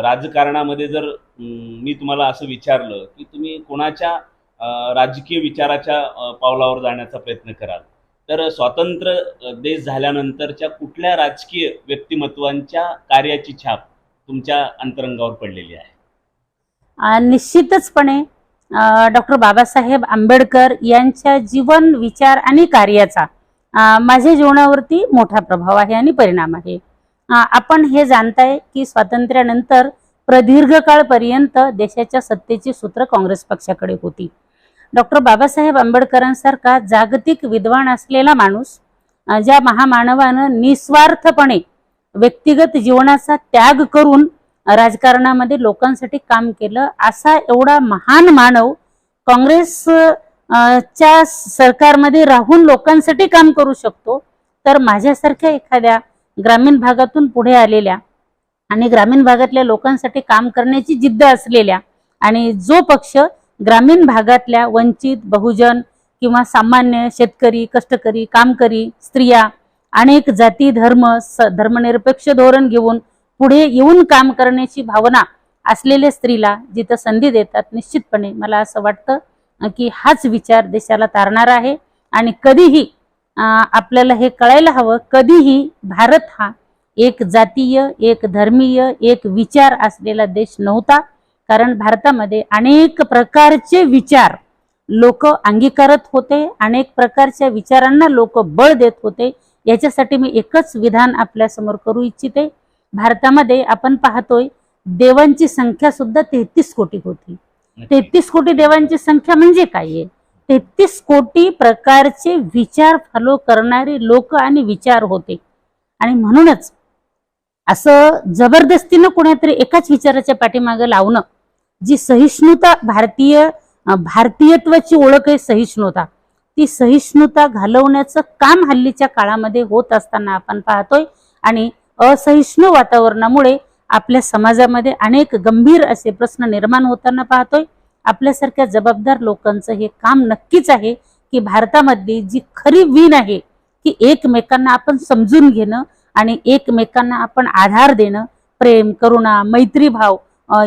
राजकारणामध्ये जर मी तुम्हाला असं विचारलं की तुम्ही कोणाच्या राजकीय विचाराच्या पावलावर जाण्याचा प्रयत्न कराल, तर स्वतंत्र देश झाल्यानंतरच्या कुठल्या राजकीय व्यक्तिमत्वांच्या कार्याची छाप तुमच्या अंतरंगावर पडलेली आहे? निश्चितचपणे डॉक्टर बाबासाहेब आंबेडकर यांच्या जीवन, विचार आणि कार्याचा माझ्या जीवनावरती मोठा प्रभाव आहे आणि परिणाम आहे. आपण हे जाणताय की स्वातंत्र्यानंतर प्रदीर्घ काळपर्यंत देशाच्या सत्तेची सूत्र काँग्रेस पक्षाकडे होती. डॉक्टर बाबासाहेब आंबेडकरांसारखा जागतिक विद्वान असलेला माणूस, ज्या महामानवानं निस्वार्थपणे व्यक्तिगत जीवनाचा त्याग करून राजकारणामध्ये लोकांसाठी काम केलं, असा एवढा महान मानव काँग्रेसच्या सरकारमध्ये राहून लोकांसाठी काम करू शकतो, तर माझ्यासारख्या एखाद्या ग्रामीण भागातून पुढे आलेल्या आणि ग्रामीण भागातल्या लोकांसाठी काम करण्याची जिद्द असलेल्या आणि जो पक्ष ग्रामीण भागातल्या वंचित, बहुजन किंवा सामान्य शेतकरी, कष्टकरी, कामकरी, स्त्रिया, अनेक जाती, धर्मनिरपेक्ष धोरण घेऊन पुढे येऊन काम करण्याची भावना असलेल्या स्त्रीला जिथं संधी देतात, निश्चितपणे मला असं वाटतं की हाच विचार देशाला तारणारा आहे. आणि कधीही आपल्याला हे कळायला हवं, कधीही भारत हा एक जातीय, एक धर्मीय, एक विचार असलेला देश नव्हता. कारण भारतामध्ये अनेक प्रकारचे विचार लोक अंगीकारत होते, अनेक प्रकारच्या विचारांना लोक बळ देत होते. याच्यासाठी मी एकच विधान आपल्या समोर करू इच्छिते. भारतामध्ये आपण पाहतोय देवांची संख्या सुद्धा 33 कोटी होती. 33 कोटी देवांची संख्या म्हणजे काय आहे? 33 कोटी प्रकारचे विचार फॉलो करणारे लोक आणि विचार होते. आणि म्हणूनच असं जबरदस्तीनं कोणीतरी एकाच विचाराच्या पाठीमागे लावणं, जी सहिष्णुता, भारतीयत्वाची ओळख आहे सहिष्णुता, ती सहिष्णुता घालवण्याचं काम हल्लीच्या काळामध्ये होत असताना आपण पाहतोय. आणि असहिष्णू वातावरणामुळे आपल्या समाजामध्ये अनेक गंभीर असे प्रश्न निर्माण होताना पाहतोय. आपल्यासारख्या जबाबदार लोकांचं हे काम नक्कीच आहे की भारतामधली जी खरी वीण आहे की एकमेकांना आपण समजून घेणं आणि एकमेकांना आपण आधार देणं, प्रेम, करुणा, मैत्रीभाव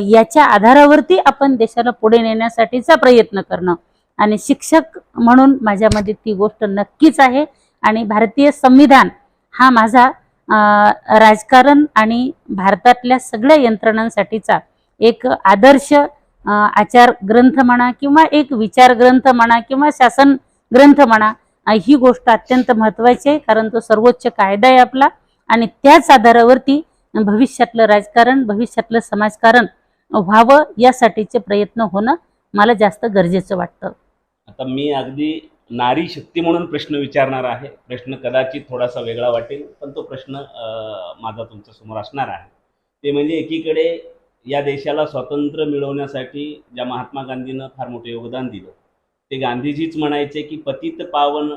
याच्या आधारावरती आपण देशाला पुढे नेण्यासाठीचा प्रयत्न करणं. आणि शिक्षक म्हणून माझ्यामध्ये ती गोष्ट नक्कीच आहे. आणि भारतीय संविधान हा माझा राजकारण आणि भारतातल्या सगळ्या यंत्रणांसाठीचा एक आदर्श आचार ग्रंथ म्हणा किंवा एक विचार ग्रंथ म्हणा किंवा शासन ग्रंथ म्हणा, ही गोष्ट अत्यंत महत्त्वाची आहे. कारण तो सर्वोच्च कायदा आहे आपला. आणि त्याच आधारावरती भविष्यातलं राजकारण, भविष्यातलं समाजकारण व्हावं यासाठीचे प्रयत्न होणं मला जास्त गरजेचं वाटतं. आता मी अगदी नारी शक्ती म्हणून प्रश्न विचारणार आहे. प्रश्न कदाचित थोडासा वेगळा वाटेल, पण तो प्रश्न माझा तुमच्यासमोर असणार आहे. ते म्हणजे एकीकडे या देशाला स्वातंत्र्य मिळवण्यासाठी ज्या महात्मा गांधीनं फार मोठं योगदान दिलं, ते गांधीजीच म्हणायचे की पतित पावन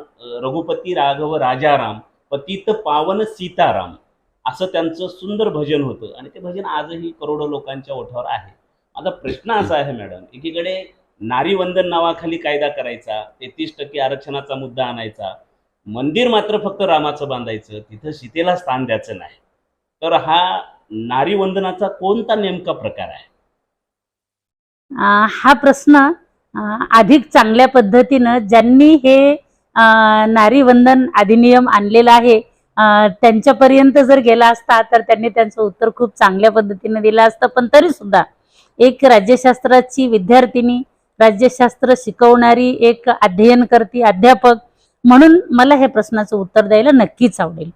रघुपती राघव राजाराम, पतित पावन सीताराम, असं त्यांचं सुंदर भजन होतं आणि ते भजन आजही करोडो लोकांच्या ओठावर आहे. आता प्रश्न असा आहे मॅडम, एकीकडे नारी वंदन नावाखाली कायदा करायचा, 33% आरक्षणाचा मुद्दा आणायचा, मंदिर मात्र फक्त रामाचं बांधायचं, तिथं सीतेला स्थान द्यायचं नाही, तर हा नारी वंदनाचा कोणता नेमका प्रकार आहे? हा प्रश्न अधिक चांगल्या पद्धतीनं ज्यांनी हे नारी वंदन अधिनियम आणलेला आहे त्यांच्यापर्यंत जर गेला असता तर त्यांनी त्यांचं उत्तर खूप चांगल्या पद्धतीने दिलं असतं. पण तरी सुद्धा एक राज्यशास्त्राची विद्यार्थिनी, राज्यशास्त्र शिकवणारी, एक अध्ययनकर्ती, अध्यापक म्हणून मला हे प्रश्नाचं उत्तर द्यायला नक्कीच आवडेल.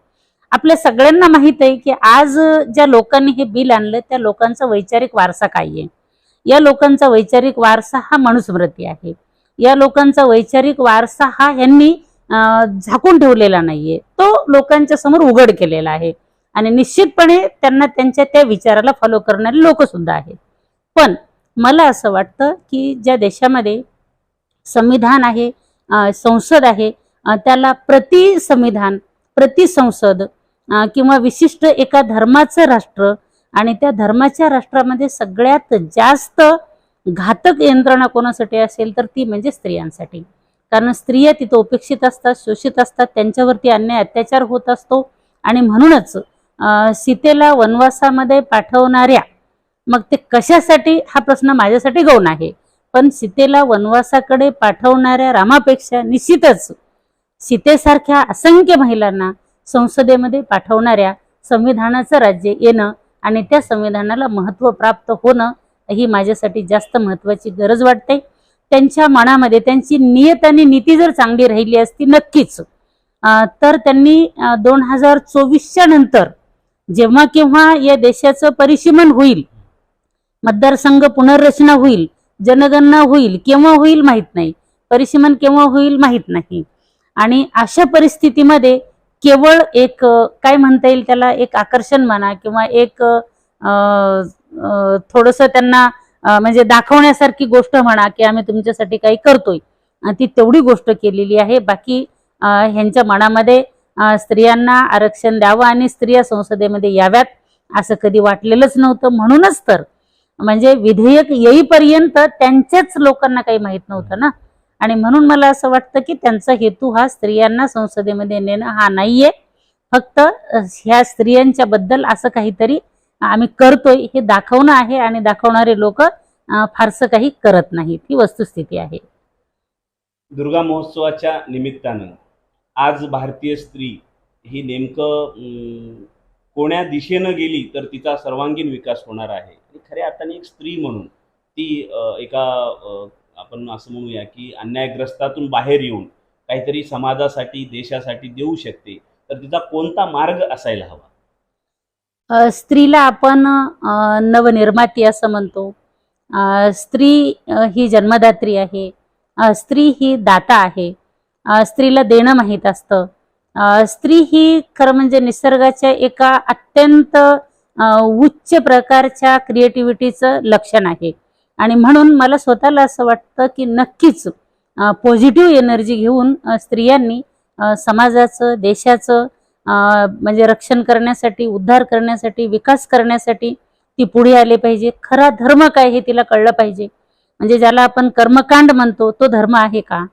आपल्या सगळ्यांना माहित आहे की आज ज्या लोकांनी हे बिल आणलं त्या लोकांचा वैचारिक वारसा काय आहे. या लोकांचा वैचारिक वारसा हा मनुस्मृती आहे. या लोकांचा वैचारिक वारसा हा यांनी झाकून ठेवलेला नाहीये, तो लोकांच्या समोर उघड केलेला आहे आणि निश्चितपणे त्यांना त्यांच्या त्या विचाराला फॉलो करणारे लोक सुद्धा आहेत. पण मला असं वाटतं की ज्या देशामध्ये संविधान आहे, संसद आहे, त्याला प्रति संविधान, प्रति संसद किंवा विशिष्ट एका धर्माचं राष्ट्र आणि त्या धर्माच्या राष्ट्रामध्ये सगळ्यात जास्त घातक यंत्रणा कोणासाठी असेल तर ती म्हणजे स्त्रियांसाठी. कारण स्त्रिया तिथं उपेक्षित असतात, शोषित असतात, त्यांच्यावरती अन्याय अत्याचार होत असतो आणि म्हणूनच सीतेला वनवासामध्ये पाठवणाऱ्या, मग ते कशासाठी हा प्रश्न माझ्यासाठी गौण आहे, पण सीतेला वनवासाकडे पाठवणाऱ्या रामापेक्षा निश्चितच सीतेसारख्या असंख्य महिलांना संसदेमध्ये पाठवणाऱ्या संविधानाचं राज्य येणं आणि त्या संविधानाला महत्त्व प्राप्त होणं ही माझ्यासाठी जास्त महत्त्वाची गरज वाटते. त्यांच्या मनामध्ये त्यांची नियत आणि नीती जर चांगली राहिली असती नक्कीच तर त्यांनी 2024च्या नंतर जेव्हा केव्हा या देशाचं परिसीमन होईल, मतदारसंघ पुनर्रचना होईल, जनगणना होईल, केव्हा होईल माहीत नाही, परिसीमन केव्हा होईल माहीत नाही, आणि अशा परिस्थितीमध्ये केवळ एक काय म्हणता येईल त्याला, एक आकर्षण म्हणा किंवा एक थोडंसं त्यांना म्हणजे दाखवण्यासारखी गोष्ट म्हणा की आम्ही तुमच्यासाठी काही करतोय, ती तेवढी गोष्ट केलेली आहे. बाकी ह्यांच्या मनामध्ये स्त्रियांना आरक्षण द्यावं आणि स्त्रिया संसदेमध्ये याव्यात असं कधी वाटलेलंच नव्हतं. म्हणूनच तर म्हणजे विधेयक येईपर्यंत त्यांच्याच लोकांना काही माहीत नव्हतं ना, आणि म्हणून मला असं वाटतं की त्यांचा हेतू हा स्त्रियांना संसदेमध्ये नेणं हा नाहीये, फक्त ह्या स्त्रियांच्या बद्दल असं काहीतरी आम्ही करतोय हे दाखवणं आहे आणि दाखवणारे लोक फारसं काही करत नाहीत, ही वस्तुस्थिती आहे. दुर्गा महोत्सवाच्या निमित्तानं आज भारतीय स्त्री ही नेमकं कोण्या दिशेनं गेली तर तिचा सर्वांगीण विकास होणार आहे. खऱ्या अर्थाने एक स्त्री म्हणून ती एका आपण असं म्हणूया की अन्यायग्रस्तातून बाहेर येऊन काहीतरी समाजासाठी, देशासाठी देऊ शकते, तर तिचा कोणता मार्ग असायला हवा? स्त्रीला आपण नवनिर्माती असं म्हणतो. स्त्री ही जन्मदात्री आहे, स्त्री ही दाता आहे, स्त्रीला देणं माहीत असतं. स्त्री ही खरं म्हणजे निसर्गाच्या एका अत्यंत उच्च प्रकारच्या क्रिएटिव्हिटीचं लक्षण आहे आणि म्हणून मला स्वतःला असं वाटतं की नक्कीच पॉझिटिव्ह एनर्जी घेऊन स्त्रियांनी समाजाचं, देशाचं म्हणजे रक्षण करण्यासाठी, उद्धार करण्यासाठी, विकास करण्यासाठी ती पुढे आली पाहिजे. खरा धर्म काय हे तिला कळलं पाहिजे. म्हणजे ज्याला आपण कर्मकांड म्हणतो तो धर्म आहे का,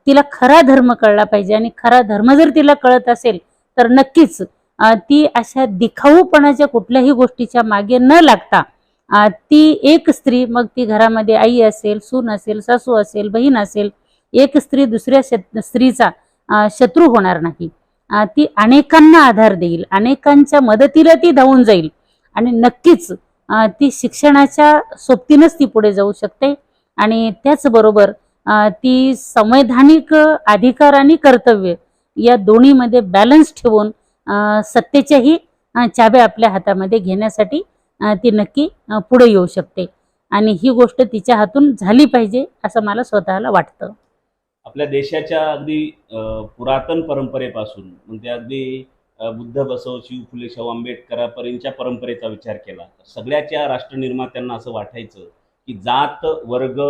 तिला खरा धर्म कळला पाहिजे. आणि खरा धर्म जर तिला कळत असेल तर नक्कीच ती अशा दिखाऊपणाच्या कुठल्याही गोष्टीच्या मागे न लागता ती एक स्त्री, मग ती घरामध्ये आई असेल, सून असेल, सासू असेल, बहीण असेल, एक स्त्री दुसऱ्या स्त्रीचा शत्रू होणार नाही. ती अनेकांना आधार देईल, अनेकांच्या मदतीला ती धावून जाईल आणि नक्कीच ती शिक्षणाच्या सोबतीनंच ती पुढे जाऊ शकते. आणि त्याचबरोबर ती संवैधानिक अधिकार आणि कर्तव्य या दोन्हीमध्ये बॅलन्स ठेवून सत्तेच्याही चाव्या आपल्या हातामध्ये घेण्यासाठी ती नक्की पुढे येऊ शकते आणि ही गोष्ट तिच्या हातून झाली पाहिजे असं मला स्वतःला वाटतं. आपल्या देशाच्या अगदी पुरातन परंपरेपासून म्हणजे अगदी बुद्ध, बसव, शिव, फुले, शाहू आंबेडकरांपर्यंतच्या परंपरेचा विचार केला तर सगळ्याच्या राष्ट्रनिर्मात्यांना असं वाटायचं की जात, वर्ग,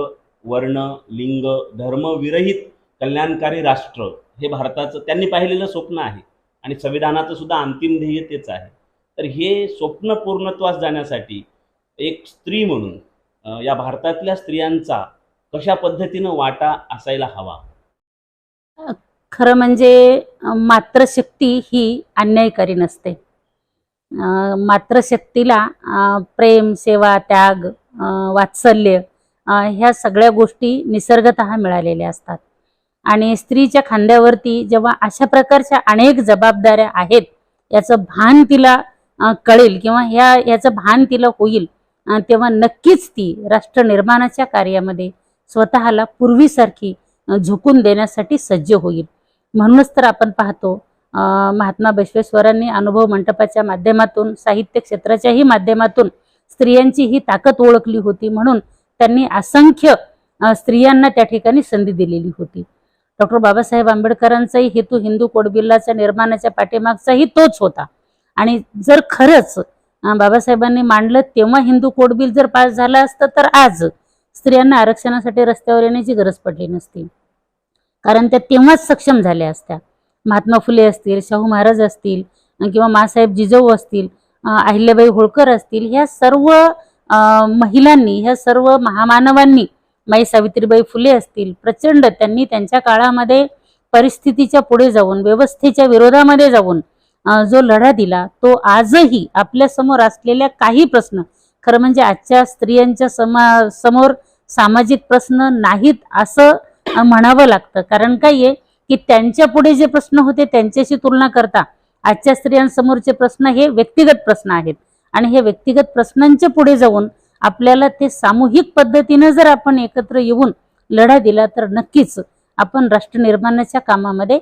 वर्ण, लिंग, धर्म विरहित कल्याणकारी राष्ट्र हे भारताचं त्यांनी पाहिलेलं स्वप्न आहे आणि संविधानाचं सुद्धा अंतिम ध्येय तेच आहे. तर हे स्वप्न पूर्णत्वास जाण्यासाठी एक स्त्री म्हणून या भारतातल्या स्त्रियांचा कशा पद्धतीनं वाटा असायला हवा? खरं म्हणजे मातृशक्ती ही अन्यायकारी नसते. मातृशक्तीला प्रेम, सेवा, त्याग, वात्सल्य ह्या सगळ्या गोष्टी निसर्गतः मिळालेल्या असतात आणि स्त्रीच्या खांद्यावरती जेव्हा अशा प्रकारच्या अनेक जबाबदाऱ्या आहेत याचं भान तिला कळेल किंवा याचं भान तिला होईल तेव्हा नक्कीच ती राष्ट्र निर्माणाच्या कार्यामध्ये स्वतःला पूर्वीसारखी झुकून देण्यासाठी सज्ज होईल. म्हणूनच तर आपण पाहतो महात्मा बसवेश्वरांनी अनुभव मंडपाच्या माध्यमातून, साहित्य क्षेत्राच्याही माध्यमातून स्त्रियांची ही ताकद ओळखली होती. म्हणून त्यांनी असंख्य स्त्रियांना त्या ठिकाणी संधी दिलेली होती. डॉक्टर बाबासाहेब आंबेडकरांचाही हेतू हिंदू कोड बिल्लाच्या निर्माणाच्या पाठीमागचाही तोच होता आणि जर खरंच बाबासाहेबांनी मांडलं तेव्हा हिंदू कोड बिल जर पास झालं असतं तर आज स्त्रियांना आरक्षणासाठी रस्त्यावर येण्याची गरज पडली नसती, कारण त्या तेव्हाच सक्षम झाल्या असत्या. महात्मा फुले असतील, शाहू महाराज असतील किंवा मासाहेब जिजाऊ असतील, अहिल्याबाई होळकर असतील, ह्या सर्व महिलांनी, ह्या सर्व महामानवांनी, माई सावित्रीबाई फुले असतील, प्रचंड त्यांनी त्यांच्या काळामध्ये परिस्थितीच्या पुढे जाऊन, व्यवस्थेच्या विरोधामध्ये जाऊन जो लढा दिला तो आजही आपल्या समोर असलेल्या काही प्रश्न, खरं म्हणजे आजच्या स्त्रियांच्या समोर सामाजिक प्रश्न नाहीत असं म्हणावं लागतं. कारण काय आहे की त्यांच्या पुढे जे प्रश्न होते त्यांच्याशी तुलना करता आजच्या स्त्रियांसमोरचे प्रश्न हे व्यक्तिगत प्रश्न आहेत आणि हे व्यक्तिगत प्रश्नांच्या पुढे जाऊन आपल्याला ते सामूहिक पद्धतीने जर आपण एकत्र येऊन लढा दिला तर नक्कीच आपण राष्ट्र निर्माणाच्या कामामध्ये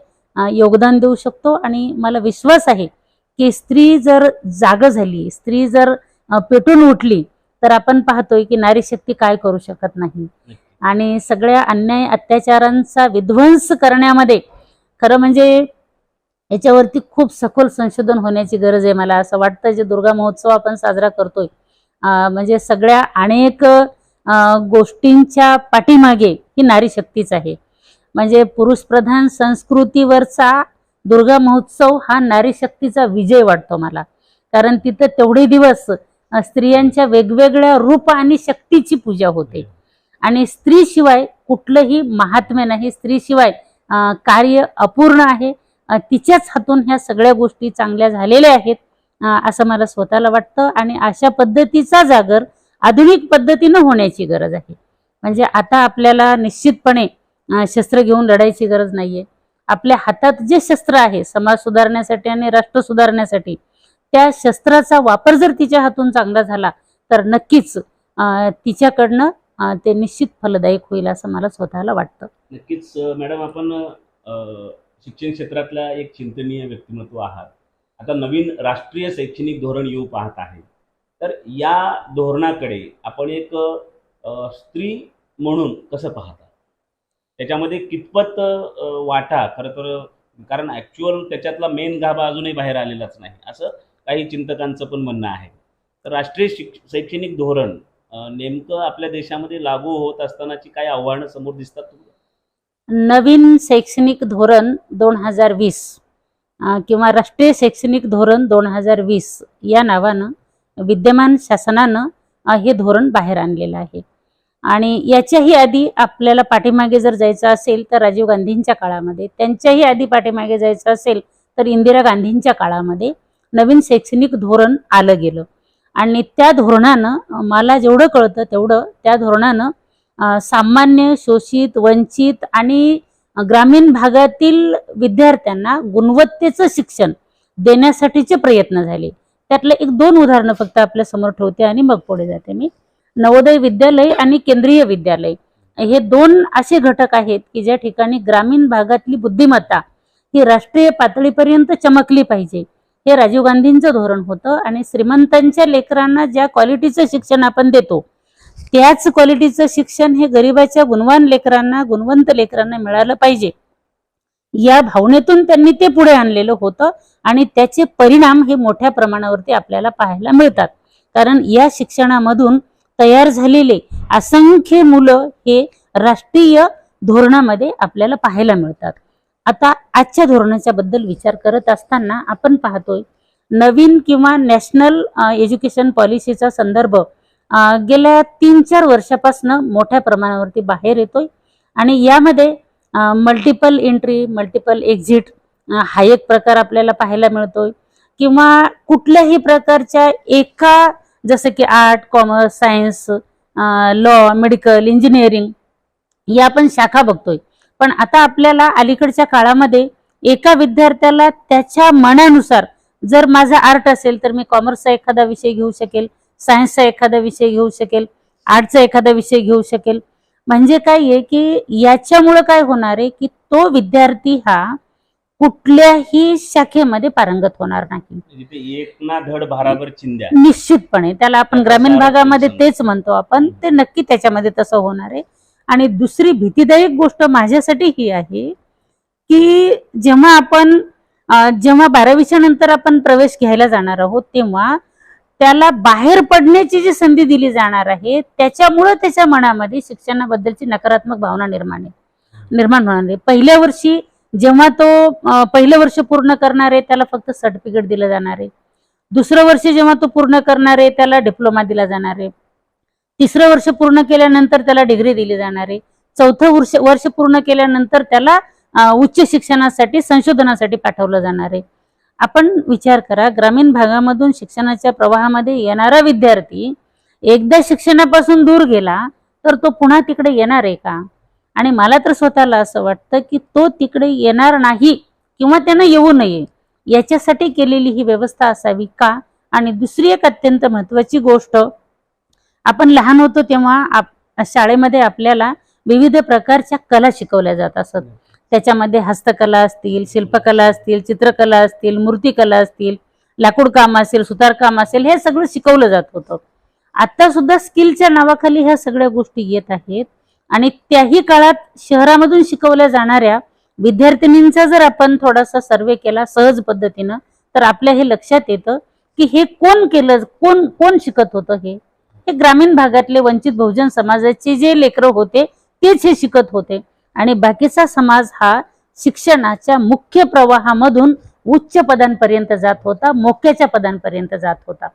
योगदान देऊ शकतो. आणि मला विश्वास आहे की स्त्री जर जाग झाली, स्त्री जर पेटून उठली तर आपण पाहतोय की नारी शक्ती काय करू शकत नाही आणि सगळ्या अन्याय अत्याचारांचा विध्वंस करण्यामध्ये खरं म्हणजे याच्यावरती खूप सखोल संशोधन होण्याची गरज आहे. मला असं वाटतं जे दुर्गा महोत्सव आपण साजरा करतोय म्हणजे सगळ्या अनेक गोष्टींच्या पाठीमागे ही नारी शक्तीच आहे. म्हणजे पुरुषप्रधान संस्कृतीवरचा दुर्गा महोत्सव हा नारी शक्तीचा विजय वाटतो मला, कारण तिथं तेवढे दिवस स्त्रियांच्या वेगवेगळ्या रूप आणि शक्तीची पूजा होते आणि स्त्रीशिवाय कुठलंही महात्म्य नाही, स्त्रीशिवाय कार्य अपूर्ण आहे. तिच्याच हातून ह्या सगळ्या गोष्टी चांगल्या झालेल्या आहेत असं मला स्वतःला वाटतं आणि अशा पद्धतीचा जागर आधुनिक पद्धतीनं होण्याची गरज आहे. म्हणजे आता आपल्याला निश्चितपणे शस्त्र घेऊन लढायची गरज नाहीये. आपल्या हातात जे शस्त्र आहे समाज सुधारण्यासाठी आणि राष्ट्र सुधारण्यासाठी, त्या शस्त्राचा वापर जर तिच्या हातून चांगला झाला तर नक्कीच तिच्याकडनं ते निश्चित फलदायक होईल असं मला स्वतःला वाटतं. नक्कीच मॅडम, आपण शिक्षण क्षेत्रातल्या एक चिंतनीय व्यक्तिमत्व आहात. आता नवीन राष्ट्रीय शैक्षणिक धोरण येऊ पाहत आहे, तर या धोरणाकडे आपण एक स्त्री म्हणून कसं पाहता? त्याच्यामध्ये कितपत वाटा खरं तर, कारण ॲक्च्युअल त्याच्यातला मेन गाभा अजूनही बाहेर आलेलाच नाही असं काही चिंतकांचं पण म्हणणं आहे. तर राष्ट्रीय शैक्षणिक धोरण नेमकं आपल्या देशामध्ये लागू होत असतानाची काय आव्हानं समोर दिसतात तुम्हाला? नवीन शैक्षणिक धोरण 2020 किंवा राष्ट्रीय शैक्षणिक धोरण 2020 या नावानं विद्यमान शासनानं हे धोरण बाहेर आणलेलं आहे आणि याच्याही आधी आपल्याला पाठीमागे जर जायचं असेल तर राजीव गांधींच्या काळामध्ये, त्यांच्याही आधी पाठीमागे जायचं असेल तर इंदिरा गांधींच्या काळामध्ये नवीन शैक्षणिक धोरण आलं गेलं आणि त्या धोरणानं मला जेवढं कळतं तेवढं त्या धोरणानं सामान्य, शोषित, वंचित आणि ग्रामीण भागातील विद्यार्थ्यांना गुणवत्तेचं शिक्षण देण्यासाठीचे प्रयत्न झाले. त्यातलं 1-2 उदाहरणं फक्त आपल्या समोर ठेवते आणि मग पुढे जाते मी. नवोदय विद्यालय आणि केंद्रीय विद्यालय हे 2 असे घटक आहेत की ज्या ठिकाणी ग्रामीण भागातली बुद्धिमत्ता ही राष्ट्रीय पातळीपर्यंत चमकली पाहिजे हे राजीव गांधींचं धोरण होतं आणि श्रीमंतांच्या लेकरांना ज्या क्वालिटीचं शिक्षण आपण देतो त्याच क्वालिटीचं शिक्षण हे गरिबाच्या गुणवान लेकरांना, गुणवंत लेकरांना मिळालं पाहिजे, या भावनेतून त्यांनी ते पुढे आणलेलं होतं आणि त्याचे परिणाम हे मोठ्या प्रमाणावरती आपल्याला पाहायला मिळतात. कारण या शिक्षणामधून तयार झालेले असंख्य मुलं हे राष्ट्रीय धोरणामध्ये आपल्याला पाहायला मिळतात. आता आजच्या धोरणाच्या बद्दल विचार करत असताना आपण पाहतोय नवीन किंवा नॅशनल एज्युकेशन पॉलिसीचा संदर्भ गेल्या 3-4 वर्षापासून मोठ्या प्रमाणावरती बाहेर येतोय आणि यामध्ये मल्टिपल एंट्री, मल्टिपल एक्झिट हा एक प्रकार आपल्याला पाहायला मिळतोय किंवा कुठल्याही प्रकारच्या एका, जसं की art, commerce, science, law, medical, engineering या आपण शाखा बघतोय. पण आता आपल्याला अलीकडच्या काळामध्ये एका विद्यार्थ्याला त्याच्या मनानुसार, जर माझा आर्ट असेल तर मी कॉमर्सचा एखादा विषय घेऊ शकेल, सायन्सचा एखादा विषय घेऊ शकेल, आर्टचा एखादा विषय घेऊ शकेल. म्हणजे काय आहे की याच्यामुळे काय होणार आहे की तो विद्यार्थी हा कुठल्याही शाखेमध्ये पारंगत होणार नाही. जिथे एक ना धड भाराभर चिंध्या, निश्चितपणे त्याला आपण ग्रामीण भागामध्ये तेच म्हणतो आपण, ते नक्की त्याच्यामध्ये तसं होणार आहे. आणि दुसरी भीतीदायक गोष्ट माझ्यासाठी ही आहे की जेव्हा 12वीच्या नंतर आपण प्रवेश घ्यायला जाणार आहोत तेव्हा त्याला बाहेर पडण्याची जी संधी दिली जाणार आहे त्याच्यामुळे त्याच्या मनामध्ये शिक्षणाबद्दलची नकारात्मक भावना निर्माण होणार आहे. पहिल्या वर्षी जेव्हा तो पहिलं वर्ष पूर्ण करणार आहे त्याला फक्त सर्टिफिकेट दिलं जाणार आहे. दुसरं वर्ष जेव्हा तो पूर्ण करणार आहे त्याला डिप्लोमा दिला जाणार आहे. तिसरं वर्ष पूर्ण केल्यानंतर त्याला डिग्री दिली जाणार आहे. चौथं वर्ष पूर्ण केल्यानंतर त्याला उच्च शिक्षणासाठी, संशोधनासाठी पाठवलं जाणार आहे. आपण विचार करा, ग्रामीण भागामधून शिक्षणाच्या प्रवाहामध्ये येणारा विद्यार्थी एकदा शिक्षणापासून दूर गेला तर तो पुन्हा तिकडे येणार आहे का? आणि मला तर स्वतःला असं वाटतं की तो तिकडे येणार नाही किंवा त्यानं येऊ नये याच्यासाठी केलेली ही व्यवस्था असावी का? आणि दुसरी एक अत्यंत महत्त्वाची गोष्ट, आपण लहान होतो तेव्हा शाळेमध्ये आपल्याला विविध प्रकारच्या कला शिकवल्या जात असत. त्याच्यामध्ये हस्तकला असतील, शिल्पकला असतील, चित्रकला असतील, मूर्तिकला असतील, लाकूड काम असेल, सुतारकाम असेल, हे सगळं शिकवलं जात होतं. आता सुद्धा स्किलच्या नावाखाली ह्या सगळ्या गोष्टी येत आहेत आणि त्याही काळात शहरामधून शिकवल्या जाणाऱ्या विद्यार्थिनींचा जर आपण थोडासा सर्वे केला सहज पद्धतीनं तर आपल्या हे लक्षात येतं की हे कोण केलं, कोण शिकत होतं. हे ग्रामीण भागातले वंचित बहुजन समाजाचे जे लेकरं होते तेच हे शिकत होते आणि बाकीचा समाज हा शिक्षणाच्या मुख्य प्रवाहामधून उच्च पदांपर्यंत जात होता, मोक्याच्या पदांपर्यंत जात होता.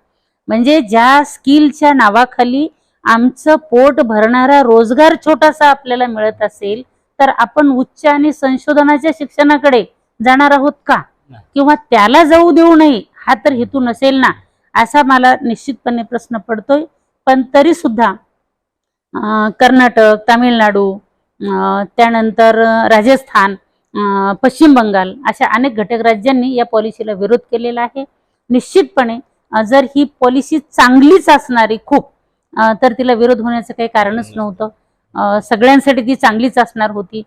म्हणजे ज्या स्किलच्या नावाखाली आमचं पोट भरणारा रोजगार छोटासा आपल्याला मिळत असेल तर आपण उच्च आणि संशोधनाच्या शिक्षणाकडे जाणार आहोत का? किंवा त्याला जाऊ देऊ नये हा तर हेतू नसेल ना, असा मला निश्चितपणे प्रश्न पडतोय. पण तरी सुद्धा कर्नाटक, तामिळनाडू, त्यानंतर राजस्थान, पश्चिम बंगाल अशा अनेक घटक राज्यांनी या पॉलिसीला विरोध केलेला आहे. निश्चितपणे जर ही पॉलिसी चांगलीच असणारी खूप तर तिला विरोध होण्याचं काही कारणच नव्हतं. सगळ्यांसाठी ती चांगलीच असणार होती.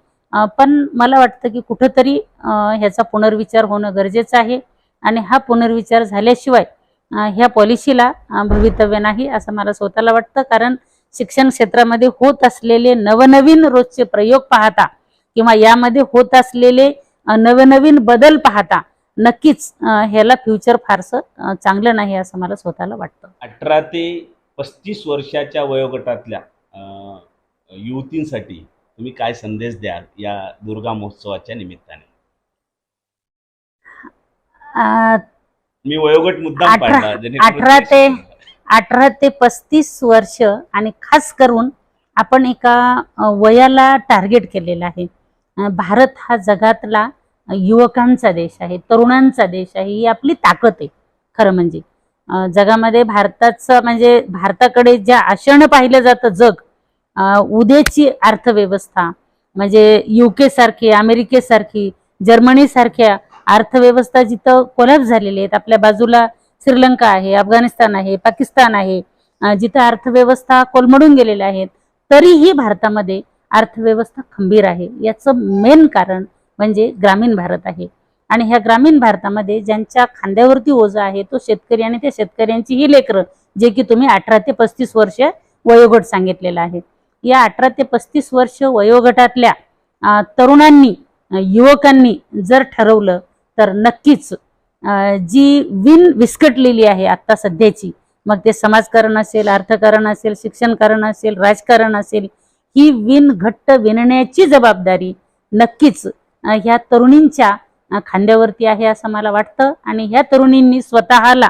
पण मला वाटतं की कुठंतरी ह्याचा पुनर्विचार होणं गरजेचं आहे आणि हा पुनर्विचार झाल्याशिवाय ह्या पॉलिसीला भवितव्य नाही असं मला स्वतःला वाटतं. कारण शिक्षण क्षेत्रामध्ये होत असलेले नवनवीन रोजचे प्रयोग पाहता किंवा यामध्ये होत असलेले नवनवीन बदल पाहता नक्कीच ह्याला फ्युचर फारसं चांगलं नाही असं मला स्वतःला वाटतं. 18 ते 35 वर्षाच्या वयोगटातल्या युवतींसाठी तुम्ही काय संदेश द्याल या दुर्गा महोत्सवाच्या निमित्ताने? मी वयोगट मुद्दाम पाडला. 18 ते 35 वर्ष आणि खास करून आपण एका वयाला टार्गेट केलेलं आहे. भारत हा जगातला युवकांचा देश आहे, तरुणांचा देश आहे, ही आपली ताकद आहे. खरं म्हणजे जगामध्ये भारताचं म्हणजे भारताकडे ज्या आशेनं पाहिलं जातं जग, उद्याची अर्थव्यवस्था म्हणजे UK सारखी, अमेरिकेसारखी, जर्मनी सारख्या अर्थव्यवस्था जिथं कोलॅप्स झालेली आहेत. आपल्या बाजूला श्रीलंका आहे, अफगाणिस्तान आहे, पाकिस्तान आहे, जिथं अर्थव्यवस्था कोलमडून गेलेल्या आहेत, तरीही भारतामध्ये अर्थव्यवस्था खंबीर आहे. याचं मेन कारण म्हणजे ग्रामीण भारत आहे. आणि ह्या ग्रामीण भारतामध्ये ज्यांच्या खांद्यावरती ओझं आहे तो शेतकरी आणि त्या शेतकऱ्यांची ही लेकरं, जे की तुम्ही 18 ते 35 वर्ष वयोगट सांगितलेला आहे. या 18 ते 35 वर्ष वयोगटातल्या तरुणांनी, युवकांनी जर ठरवलं तर नक्कीच जी विण विस्कटलेली आहे आता सध्याची, मग ते समाजकारण असेल, अर्थकारण असेल, शिक्षणकारण असेल, राजकारण असेल, ही विण घट्ट विणण्याची जबाबदारी नक्कीच ह्या तरुणींच्या खांद्यावरती आहे असं मला वाटतं. आणि ह्या तरुणींनी स्वतःला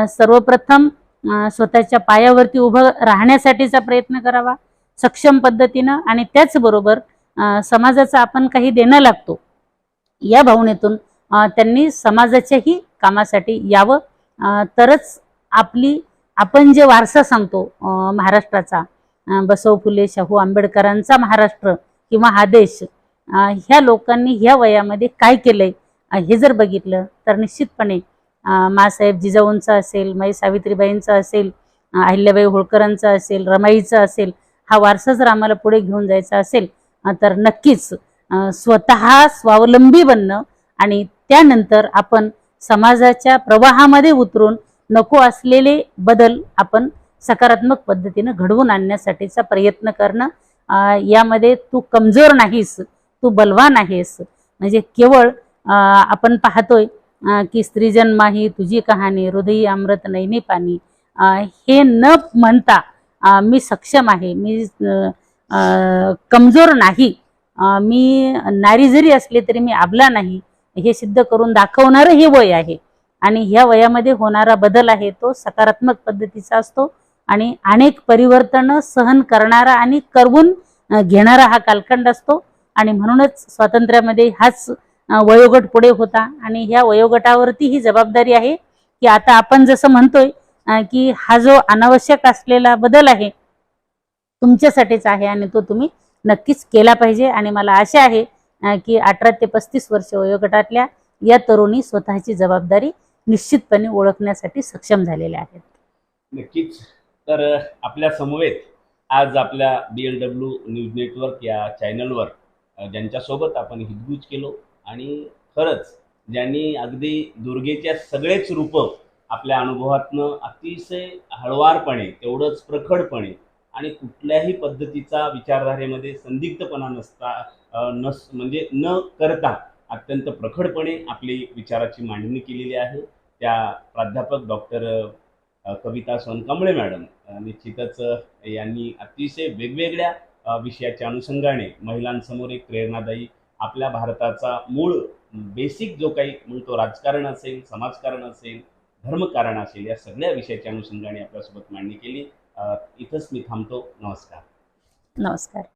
सर्वप्रथम स्वतःच्या पायावरती उभं राहण्यासाठीचा प्रयत्न करावा सक्षम पद्धतीनं, आणि त्याचबरोबर समाजाचा आपण काही देणं लागतो या भावनेतून त्यांनी समाजाच्याही कामासाठी यावं. तरच आपण जे वारसा सांगतो महाराष्ट्राचा, बसव फुले शाहू आंबेडकरांचा महाराष्ट्र किंवा हा देश, ह्या लोकांनी ह्या वयामध्ये काय केलंय हे जर बघितलं तर निश्चितपणे मासाहेब जिजाऊंचा असेल, माई सावित्रीबाईंचा असेल, अहिल्याबाई होळकरांचा असेल, रमाईचा असेल, हा वारसा जर आम्हाला पुढे घेऊन जायचा असेल तर नक्कीच स्वतः स्वावलंबी बनणं आणि त्यानंतर आपण समाजाच्या प्रवाहामध्ये उतरून नको असलेले बदल आपण सकारात्मक पद्धतीनं घडवून आणण्यासाठीचा प्रयत्न करणं. यामध्ये तू कमजोर नाहीस, तू बलवान आहेस. म्हणजे केवळ आपण पाहतोय की स्त्री जन्माही तुझी कहाणी, हृदयी अमृत नैनी पाणी, हे न म्हणता मी सक्षम आहे, मी कमजोर नाही, मी नारी जरी असले तरी मी अबला नाही, हे सिद्ध करून दाखवणारं हे वय आहे. आणि ह्या वयामध्ये होणारा बदल आहे तो सकारात्मक पद्धतीचा असतो आणि अनेक परिवर्तन सहन करणारा आणि करवून घेणारा हा कालखंड असतो. आणि म्हणूनच स्वातंत्र्यामध्ये हाच वयोगट पुढे होता आणि ह्या वयोगटावरती ही जबाबदारी आहे की आता आपण जसं म्हणतोय की हा जो अनावश्यक असलेला बदल आहे तुमच्यासाठीच आहे आणि तो तुम्ही नक्कीच केला पाहिजे. आणि मला आशा आहे की 18 ते 35 वर्ष वयोगटातल्या या तरुणी स्वतःची जबाबदारी निश्चितपणे ओळखण्यासाठी सक्षम झालेल्या आहेत. नक्कीच. तर आपल्या समवेत आज आपल्या BLW न्यूज नेटवर्क या चॅनलवर ज्यांच्यासोबत आपण हितगुज केलो आणि खरंच ज्यांनी अगदी दुर्गेच्या सगळेच रूपं आपल्या अनुभवातनं अतिशय हळवारपणे, तेवढंच प्रखडपणे आणि कुठल्याही पद्धतीचा विचारधारेमध्ये संदिग्धपणा म्हणजे न करता अत्यंत प्रखडपणे आपली विचाराची मांडणी केलेली आहे, त्या प्राध्यापक डॉक्टर कविता सोनकांबळे मॅडम निश्चितच यांनी अतिशय वेगवेगळ्या विषयाच्या अनुषंगाने महिलांसमोर एक प्रेरणादायी आपल्या भारताचा मूळ बेसिक जो काही म्हणतो राजकारण असेल, समाजकारण असेल, धर्मकारण असेल, या सगळ्या विषयाच्या अनुषंगाने आपल्यासोबत मांडणी केली. इथंच मी थांबतो. नमस्कार. नमस्कार.